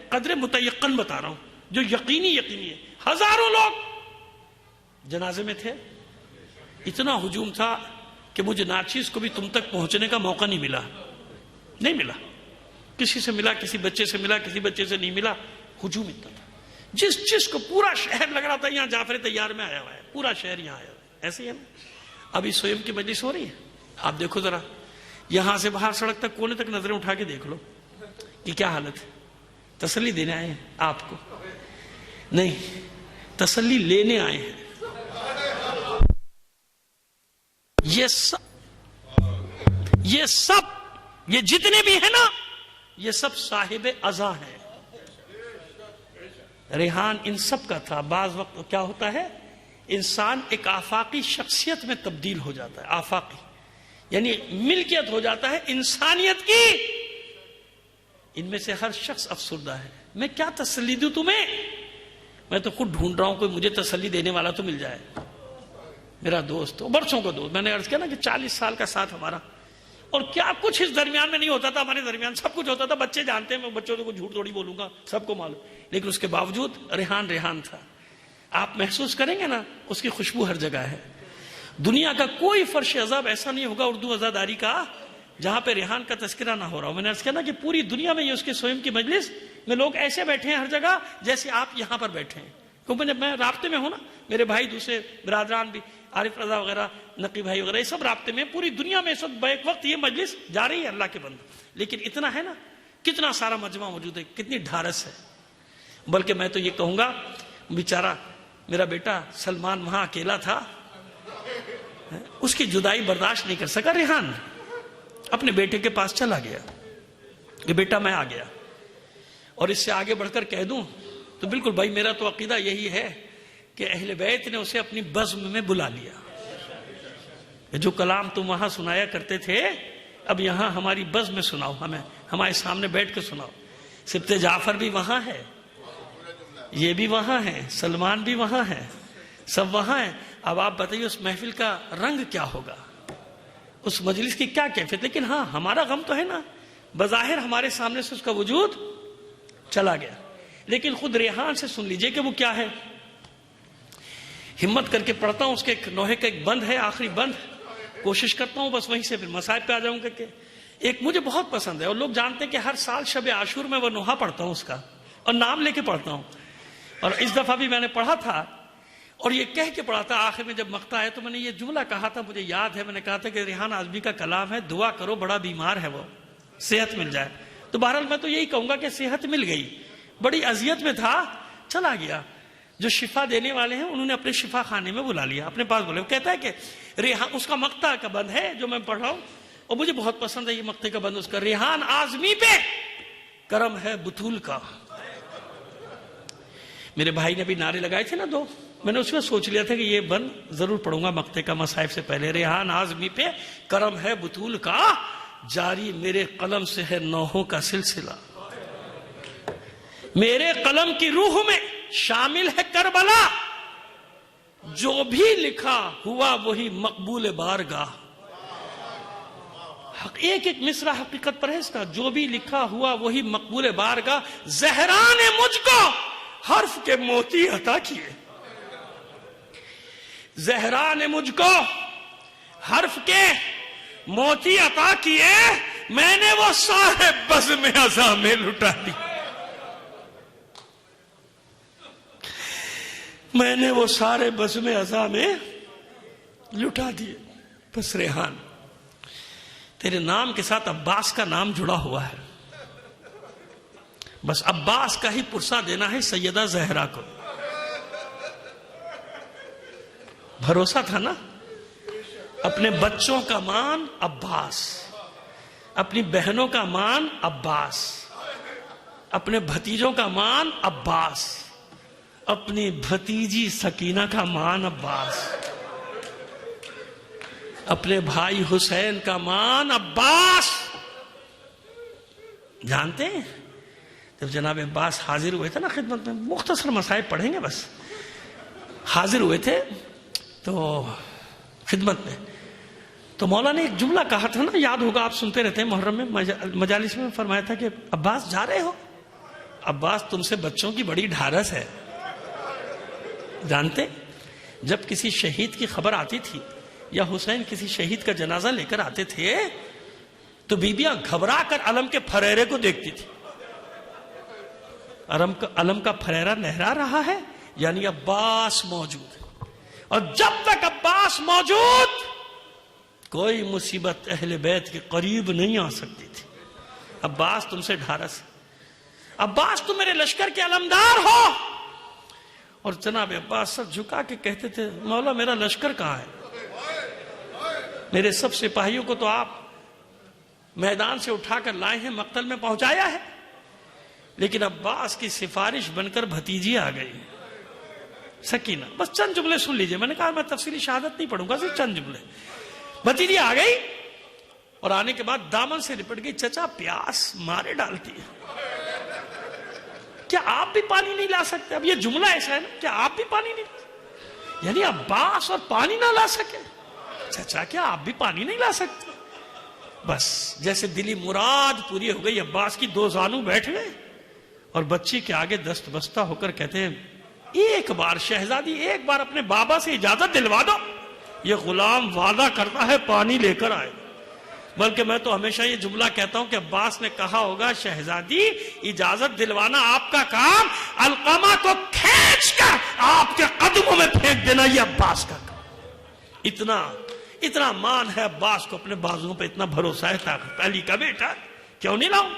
قدر متیقن بتا رہا ہوں جو یقینی ہے. ہزاروں لوگ جنازے میں تھے. اتنا ہجوم تھا کہ مجھے ناچیز کو بھی تم تک پہنچنے کا موقع نہیں ملا. کسی سے ملا، کسی بچے سے ملا، کسی بچے سے نہیں ملا. ہجوم اتنا تھا، جس کو پورا شہر لگ رہا تھا یہاں جعفر طیار میں آیا ہوا ہے، پورا شہر یہاں آیا ہوا ہے. ایسے ہی ہے نا. ابھی سویم کی مجلس ہو رہی ہے، آپ دیکھو ذرا، یہاں سے باہر سڑک تک کونے تک نظریں اٹھا کے دیکھ لو کہ کیا حالت ہے. تسلی دینے آئے ہیں آپ کو نہیں، تسلی لینے آئے ہیں. یہ جتنے بھی ہیں نا، یہ سب صاحب عزا ہیں. ریحان ان سب کا تھا. بعض وقت کیا ہوتا ہے، انسان ایک آفاقی شخصیت میں تبدیل ہو جاتا ہے. آفاقی یعنی ملکیت ہو جاتا ہے انسانیت کی. ان میں سے ہر شخص افسردہ ہے. میں کیا تسلی دوں تمہیں؟ میں تو خود ڈھونڈ رہا ہوں کوئی مجھے تسلی دینے والا تو مل جائے. میرا دوست، برسوں کا دوست، میں نے عرض کیا نا کہ 40 سال کا ساتھ ہمارا، اور کیا کچھ اس درمیان میں نہیں ہوتا تھا. ہمارے درمیان سب کچھ ہوتا تھا. بچے جانتے ہیں، میں بچوں کو جھوٹ تھوڑی بولوں گا، سب کو معلوم. لیکن اس کے باوجود ریحان تھا. آپ محسوس کریں گے نا، اس کی خوشبو ہر جگہ ہے. دنیا کا کوئی فرش عذاب ایسا نہیں ہوگا اردو عزاداری کا جہاں پہ ریحان کا تذکرہ نہ ہو رہا ہو. میں نے عرض کیا نا کہ پوری دنیا میں یہ اس کے سوئم کی مجلس میں لوگ ایسے بیٹھے ہیں ہر جگہ جیسے آپ یہاں پر بیٹھے ہیں. کیونکہ جب میں رابطے میں ہوں نا، میرے بھائی دوسرے برادران بھی، عارف رضا وغیرہ، نقی بھائی وغیرہ، یہ سب رابطے میں. پوری دنیا میں اس وقت بیک وقت یہ مجلس جا رہی ہے اللہ کے بندے. لیکن اتنا ہے نا، کتنا سارا مجمع موجود ہے، کتنی ڈھارس ہے. بلکہ میں تو یہ کہوں گا، بیچارہ میرا بیٹا سلمان وہاں اکیلا تھا، اس کی جدائی برداشت نہیں کر سکا. ریحان اپنے بیٹے کے پاس چلا گیا کہ بیٹا میں آ گیا. اور اس سے آگے بڑھ کر کہہ دوں تو بالکل بھائی، میرا تو عقیدہ یہی ہے کہ اہل بیت نے اسے اپنی بزم میں بلا لیا. جو کلام تم وہاں سنایا کرتے تھے، اب یہاں ہماری بزم میں سناؤ، ہمارے سامنے بیٹھ کے سناؤ. سبط جعفر بھی وہاں ہے، یہ بھی وہاں ہے، سلمان بھی وہاں ہے، سب وہاں ہیں. اب آپ بتائیے اس محفل کا رنگ کیا ہوگا، اس مجلس کی کیا کیفیت. لیکن ہاں، ہمارا غم تو ہے نا، بظاہر ہمارے سامنے سے اس کا وجود چلا گیا. لیکن خود ریحان سے سن لیجئے کہ وہ کیا ہے. ہمت کر کے پڑھتا ہوں، اس کے ایک لوہے کا ایک بند ہے، آخری بند، کوشش کرتا ہوں بس وہیں سے پھر مصائب پہ آ جاؤں گا کہ ایک مجھے بہت پسند ہے، اور لوگ جانتے ہیں کہ ہر سال شب عاشور میں وہ نوحہ پڑھتا ہوں اس کا، اور نام لے کے پڑھتا ہوں، اور اس دفعہ بھی میں نے پڑھا تھا اور یہ کہہ کے پڑھا تھا آخر میں جب مقطع ہے تو میں نے یہ جملہ کہا تھا، مجھے یاد ہے، میں نے کہا تھا کہ ریحان آزمی کا کلام ہے، دعا کرو بڑا بیمار ہے وہ، صحت مل جائے۔ تو بہرحال میں تو یہی کہوں گا کہ صحت مل گئی، بڑی اذیت میں تھا، چلا گیا۔ جو شفا دینے والے ہیں انہوں نے اپنے شفا خانے میں بلا لیا، اپنے پاس بولے۔ وہ کہتا ہے کہ ریحان، اس کا مقطع کا بند ہے جو میں پڑھ رہا ہوں اور مجھے بہت پسند ہے یہ مقطع کا بند اس کا، ریحان آزمی پہ کرم ہے بطول کا۔ میرے بھائی نے بھی نعرے لگائے تھے نا دو، میں نے اس میں سوچ لیا تھا کہ یہ بند ضرور پڑھوں گا مقطع کا مصائب سے پہلے۔ ریحان آزمی پہ کرم ہے بطول کا، جاری میرے قلم سے ہے نوحوں کا سلسلہ، میرے قلم کی روح میں شامل ہے کربلا، جو بھی لکھا ہوا وہی مقبول بارگاہ۔ ایک ایک مصرع حقیقت پر ہے اس کا، جو بھی لکھا ہوا وہی مقبول بارگاہ، زہرا نے مجھ کو حرف کے موتی عطا کیے، زہرا نے مجھ کو حرف کے موتی عطا کیے، میں نے وہ سارے بزم ازاں میں لٹا دی، میں نے وہ سارے بزم ازاں میں لٹا دیے۔ بس ریحان، تیرے نام کے ساتھ عباس کا نام جڑا ہوا ہے، بس عباس کا ہی پرسہ دینا ہے سیدہ زہرا کو۔ بھروسہ تھا نا، اپنے بچوں کا مان عباس، اپنی بہنوں کا مان عباس، اپنے بھتیجوں کا مان عباس، اپنی بھتیجی سکینہ کا مان عباس، اپنے بھائی حسین کا مان عباس۔ جانتے ہیں جب جناب عباس حاضر ہوئے تھے نا خدمت میں، مختصر مسائل پڑھیں گے بس، حاضر ہوئے تھے تو خدمت میں، تو مولا نے ایک جملہ کہا تھا نا، یاد ہوگا آپ سنتے رہتے ہیں محرم میں مجالس میں، فرمایا تھا کہ عباس جا رہے ہو؟ عباس تم سے بچوں کی بڑی ڈھارس ہے۔ جانتے جب کسی شہید کی خبر آتی تھی یا حسین کسی شہید کا جنازہ لے کر آتے تھے تو بیبیاں گھبرا کر علم کے پھریرے کو دیکھتی تھی، علم کا پھریرا لہرا رہا ہے یعنی عباس موجود ہے، اور جب تک عباس موجود کوئی مصیبت اہل بیت کے قریب نہیں آ سکتی تھی۔ عباس تم سے ڈھارس، عباس تم میرے لشکر کے علمدار ہو۔ اور جناب عباس سر جھکا کے کہتے تھے، مولا میرا لشکر کہاں ہے؟ میرے سب سپاہیوں کو تو آپ میدان سے اٹھا کر لائے ہیں، مقتل میں پہنچایا ہے، لیکن عباس کی سفارش بن کر بھتیجی آ گئی سکینہ۔ بس چند جملے سن لیجئے، میں نے کہا میں تفصیلی شہادت نہیں پڑھوں گا، صرف چند جملے۔ بھتیجی آ گئی اور آنے کے بعد دامن سے لپٹ گئی، چچا پیاس مارے ڈالتی ہے، کیا آپ بھی پانی نہیں لا سکتے؟ اب یہ جملہ ایسا ہے نا، کیا آپ بھی پانی نہیں لا سکتے؟ یعنی عباس اور پانی نہ لا سکے، چچا کیا آپ بھی پانی نہیں لا سکتے؟ بس جیسے دلی مراد پوری ہو گئی، عباس کی دو زانو بیٹھ گئے اور بچی کے آگے دست بستہ ہو کر کہتے ہیں، ایک بار شہزادی، ایک بار اپنے بابا سے اجازت دلوا دو، یہ غلام وعدہ کرتا ہے پانی لے کر آئے۔ بلکہ میں تو ہمیشہ یہ جملہ کہتا ہوں کہ عباس نے کہا ہوگا، شہزادی اجازت دلوانا آپ کا کام، علقمہ کو کھینچ کر آپ کے قدموں میں پھینک دینا یہ عباس کا کام۔ اتنا مان ہے عباس کو، اپنے بازوؤں پہ اتنا بھروسہ ہے، طاقت علی کا بیٹا کیوں نہیں لاؤں؟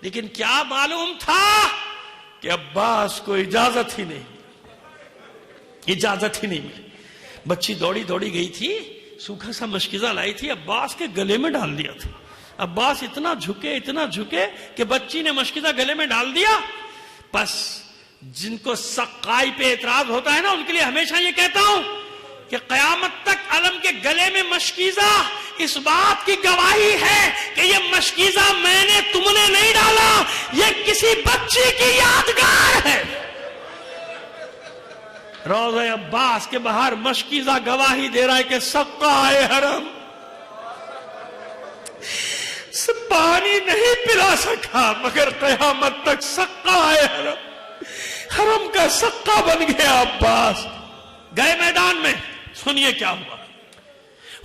لیکن کیا معلوم تھا کہ عباس کو اجازت ہی نہیں ملی۔ بچی دوڑی دوڑی گئی تھی، سوکھا سا مشکیزہ لائی تھی، عباس کے گلے میں ڈال دیا تھا۔ عباس اتنا جھکے کہ بچی نے مشکیزہ گلے میں ڈال دیا۔ بس جن کو سقائی پہ اعتراض ہوتا ہے نا، ان کے لیے ہمیشہ یہ کہتا ہوں کہ قیامت تک علم کے گلے میں مشکیزہ اس بات کی گواہی ہے کہ یہ مشکیزہ میں نے، تم نے نہیں ڈالا، یہ کسی بچی کی یادگار ہے۔ روضہ عباس کے باہر مشکیزہ گواہی دے رہا ہے کہ سقائے حرم پانی نہیں پلا سکا، مگر قیامت تک سقائے حرم کا سقا بن گیا عباس۔ گئے میدان میں، سنیے کیا ہوا۔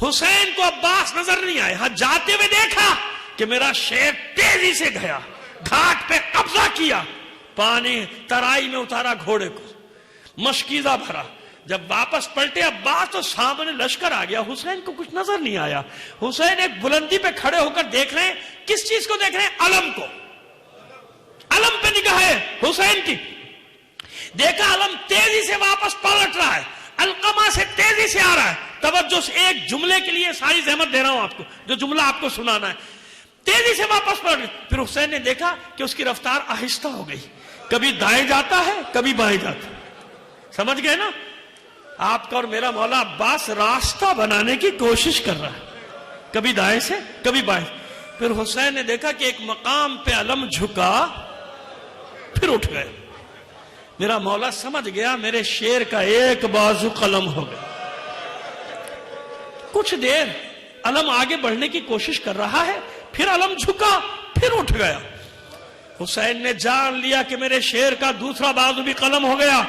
حسین کو عباس نظر نہیں آئے، ہاں جاتے ہوئے دیکھا کہ میرا شیر تیزی سے گیا، گھاٹ پہ قبضہ کیا، پانی ترائی میں اتارا گھوڑے کو، مشکیزہ بھرا. جب واپس پلٹے عباس تو سامنے لشکر آ گیا. حسین کو کچھ نظر نہیں آیا. حسین ایک بلندی پہ کھڑے ہو کر دیکھ رہے ہیں. کس چیز کو دیکھ رہے ہیں؟ علم کو. علم پہ نگاہ ہے حسین کی. دیکھا علم تیزی سے واپس پلٹ رہا ہے، علقمہ سے تیزی سے آ رہا ہے. توجہ سے ایک جملے کے لیے ساری زحمت دے رہا ہوں آپ کو، جو جملہ آپ کو سنانا ہے. تیزی سے واپس پلٹ گیا. پھر حسین نے دیکھا کہ اس کی رفتار آہستہ ہو گئی، کبھی دائیں جاتا ہے کبھی بائیں جاتا ہے. سمجھ گئے نا؟ آپ کا اور میرا مولا عباس راستہ بنانے کی کوشش کر رہا ہے، کبھی دائیں سے کبھی بائیں. پھر حسین نے دیکھا کہ ایک مقام پہ علم جھکا، پھر اٹھ گئے. میرا مولا سمجھ گیا میرے شیر کا ایک بازو قلم ہو گیا. کچھ دیر علم آگے بڑھنے کی کوشش کر رہا ہے، پھر علم جھکا، پھر اٹھ گیا. حسین نے جان لیا کہ میرے شیر کا دوسرا بازو بھی قلم ہو گیا.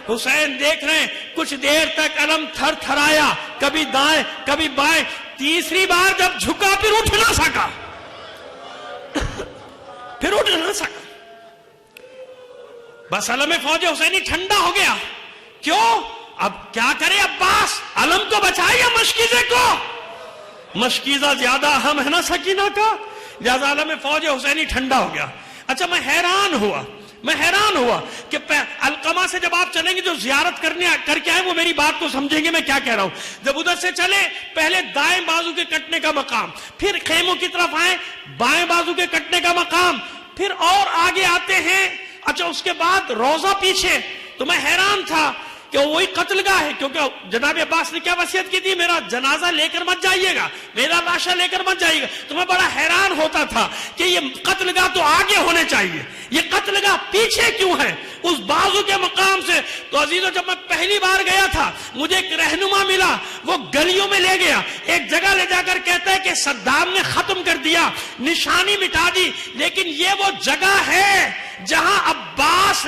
حسین دیکھ رہے ہیں کچھ دیر تک علم تھر تھرایا، کبھی دائیں کبھی بائیں. تیسری بار جب جھکا پھر اٹھ نہ سکا، پھر اٹھ نہ سکا. بس علم فوج حسینی ٹھنڈا ہو گیا. کیوں؟ اب کیا کرے عباس؟ علم کو بچائے یا مشکیزے کو؟ مشکیزہ زیادہ اہم ہے نا سکینہ کا. لہذا علم فوج حسینی ٹھنڈا ہو گیا. اچھا میں حیران ہوا کہ علقمہ سے جب آپ چلیں گے جو زیارت کر کے آئے وہ میری بات کو سمجھیں گے میں کیا کہہ رہا ہوں. جب ادھر سے چلے پہلے دائیں بازو کے کٹنے کا مقام، پھر خیموں کی طرف آئے بائیں بازو کے کٹنے کا مقام، پھر اور آگے آتے ہیں. اچھا اس کے بعد روزہ پیچھے. تو میں حیران تھا کہ وہی قتل گاہ ہے، کیونکہ جناب عباس نے کیا وصیت کی تھی؟ میرا جنازہ لے کر مت جائیے گا، میرا لاشا لے کر مت جائیے گا. تو میں بڑا حیران ہوتا تھا کہ یہ قتل گاہ تو آگے ہونے چاہیے، یہ قتل گاہ پیچھے کیوں ہے اس بازو کے مقام سے؟ تو عزیزو جب میں پہلی بار گیا تھا مجھے ایک رہنما ملا، وہ گلیوں میں لے گیا، ایک جگہ لے جا کر کہتا ہے کہ صدام نے ختم کر دیا، نشانی مٹا دی، لیکن یہ وہ جگہ ہے جہاں عباس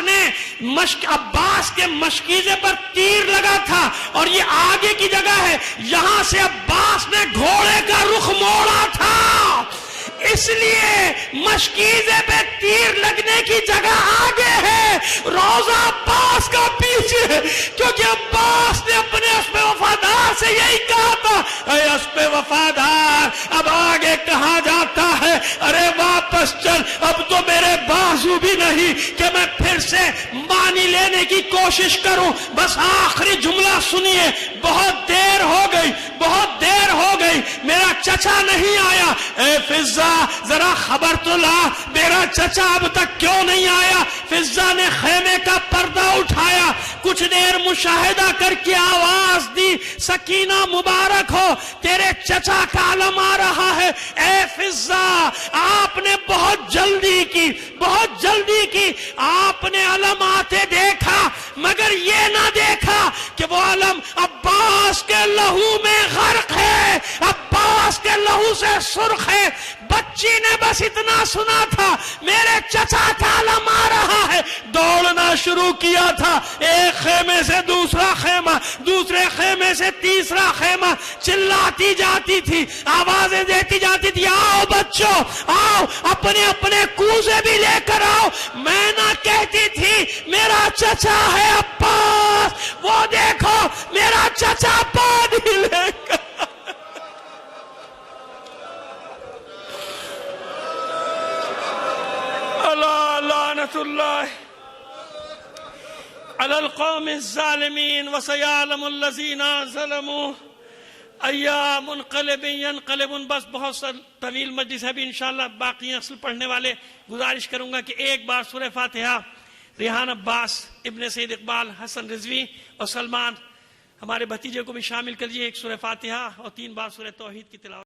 کے مشکیزے پر تیر لگا تھا، اور یہ آگے کی جگہ ہے، یہاں سے عباس نے گھوڑے کا رخ موڑا تھا. اس لیے مشکیزے پہ تیر لگنے کی جگہ آگے ہے، روزہ عباس کا پیچھے ہے. کیونکہ عباس نے اپنے اسب وفادار سے یہی کہا تھا، اے اسب وفادار اب آگے کہاں جاتا ہے؟ ارے واپس چل، اب تو میرے بازو بھی نہیں کہ میں پھر سے مانی لینے کی کوشش کروں. بس آخری جملہ سنیے. بہت دیر ہو گئی میرا چچا نہیں آیا. اے فضہ ذرا خبر تو لا، میرا چچا اب تک کیوں نہیں آیا؟ فضہ نے خیمے کا پردہ اٹھایا، کچھ دیر مشاہدہ کر کے آواز دی، سکینہ مبارک ہو، تیرے چچا کا علم آ رہا ہے. اے فضہ آپ نے بہت جلدی کی، آپ نے علم آتے دیکھا مگر یہ نہ دیکھا کہ وہ علم عباس کے لہو میں غرق ہے، عباس کے لہو سے سرخ ہے. بچی نے بس اتنا سنا تھا میرے چچا کا علم آ رہا ہے، دوڑنا شروع کیا تھا. ایک خیمے سے دوسرا خیمہ، دوسرے خیمے سے تیسرا خیمہ، چلاتی جاتی تھی، آوازیں دیتی جاتی تھی، آؤ بچوں آؤ، اپنے کوزے بھی لے کر آؤ. میں نہ کہتی تھی میرا چچا ہے عباس، وہ دیکھو میرا چچا پانی لے کر. لعنت اللہ علی القوم الظالمین وسیعلم الذین ظلموا ایام منقلب ینقلبون. بس بہت سا طویل مجلس ہے بھی انشاءاللہ، باقی اصل پڑھنے والے گزارش کروں گا کہ ایک بار سورہ فاتحہ ریحان عباس، ابن سید اقبال، حسن رضوی اور سلمان ہمارے بھتیجے کو بھی شامل کریے. ایک سورہ فاتحہ اور 3 بار سورہ توحید کی تلاوت.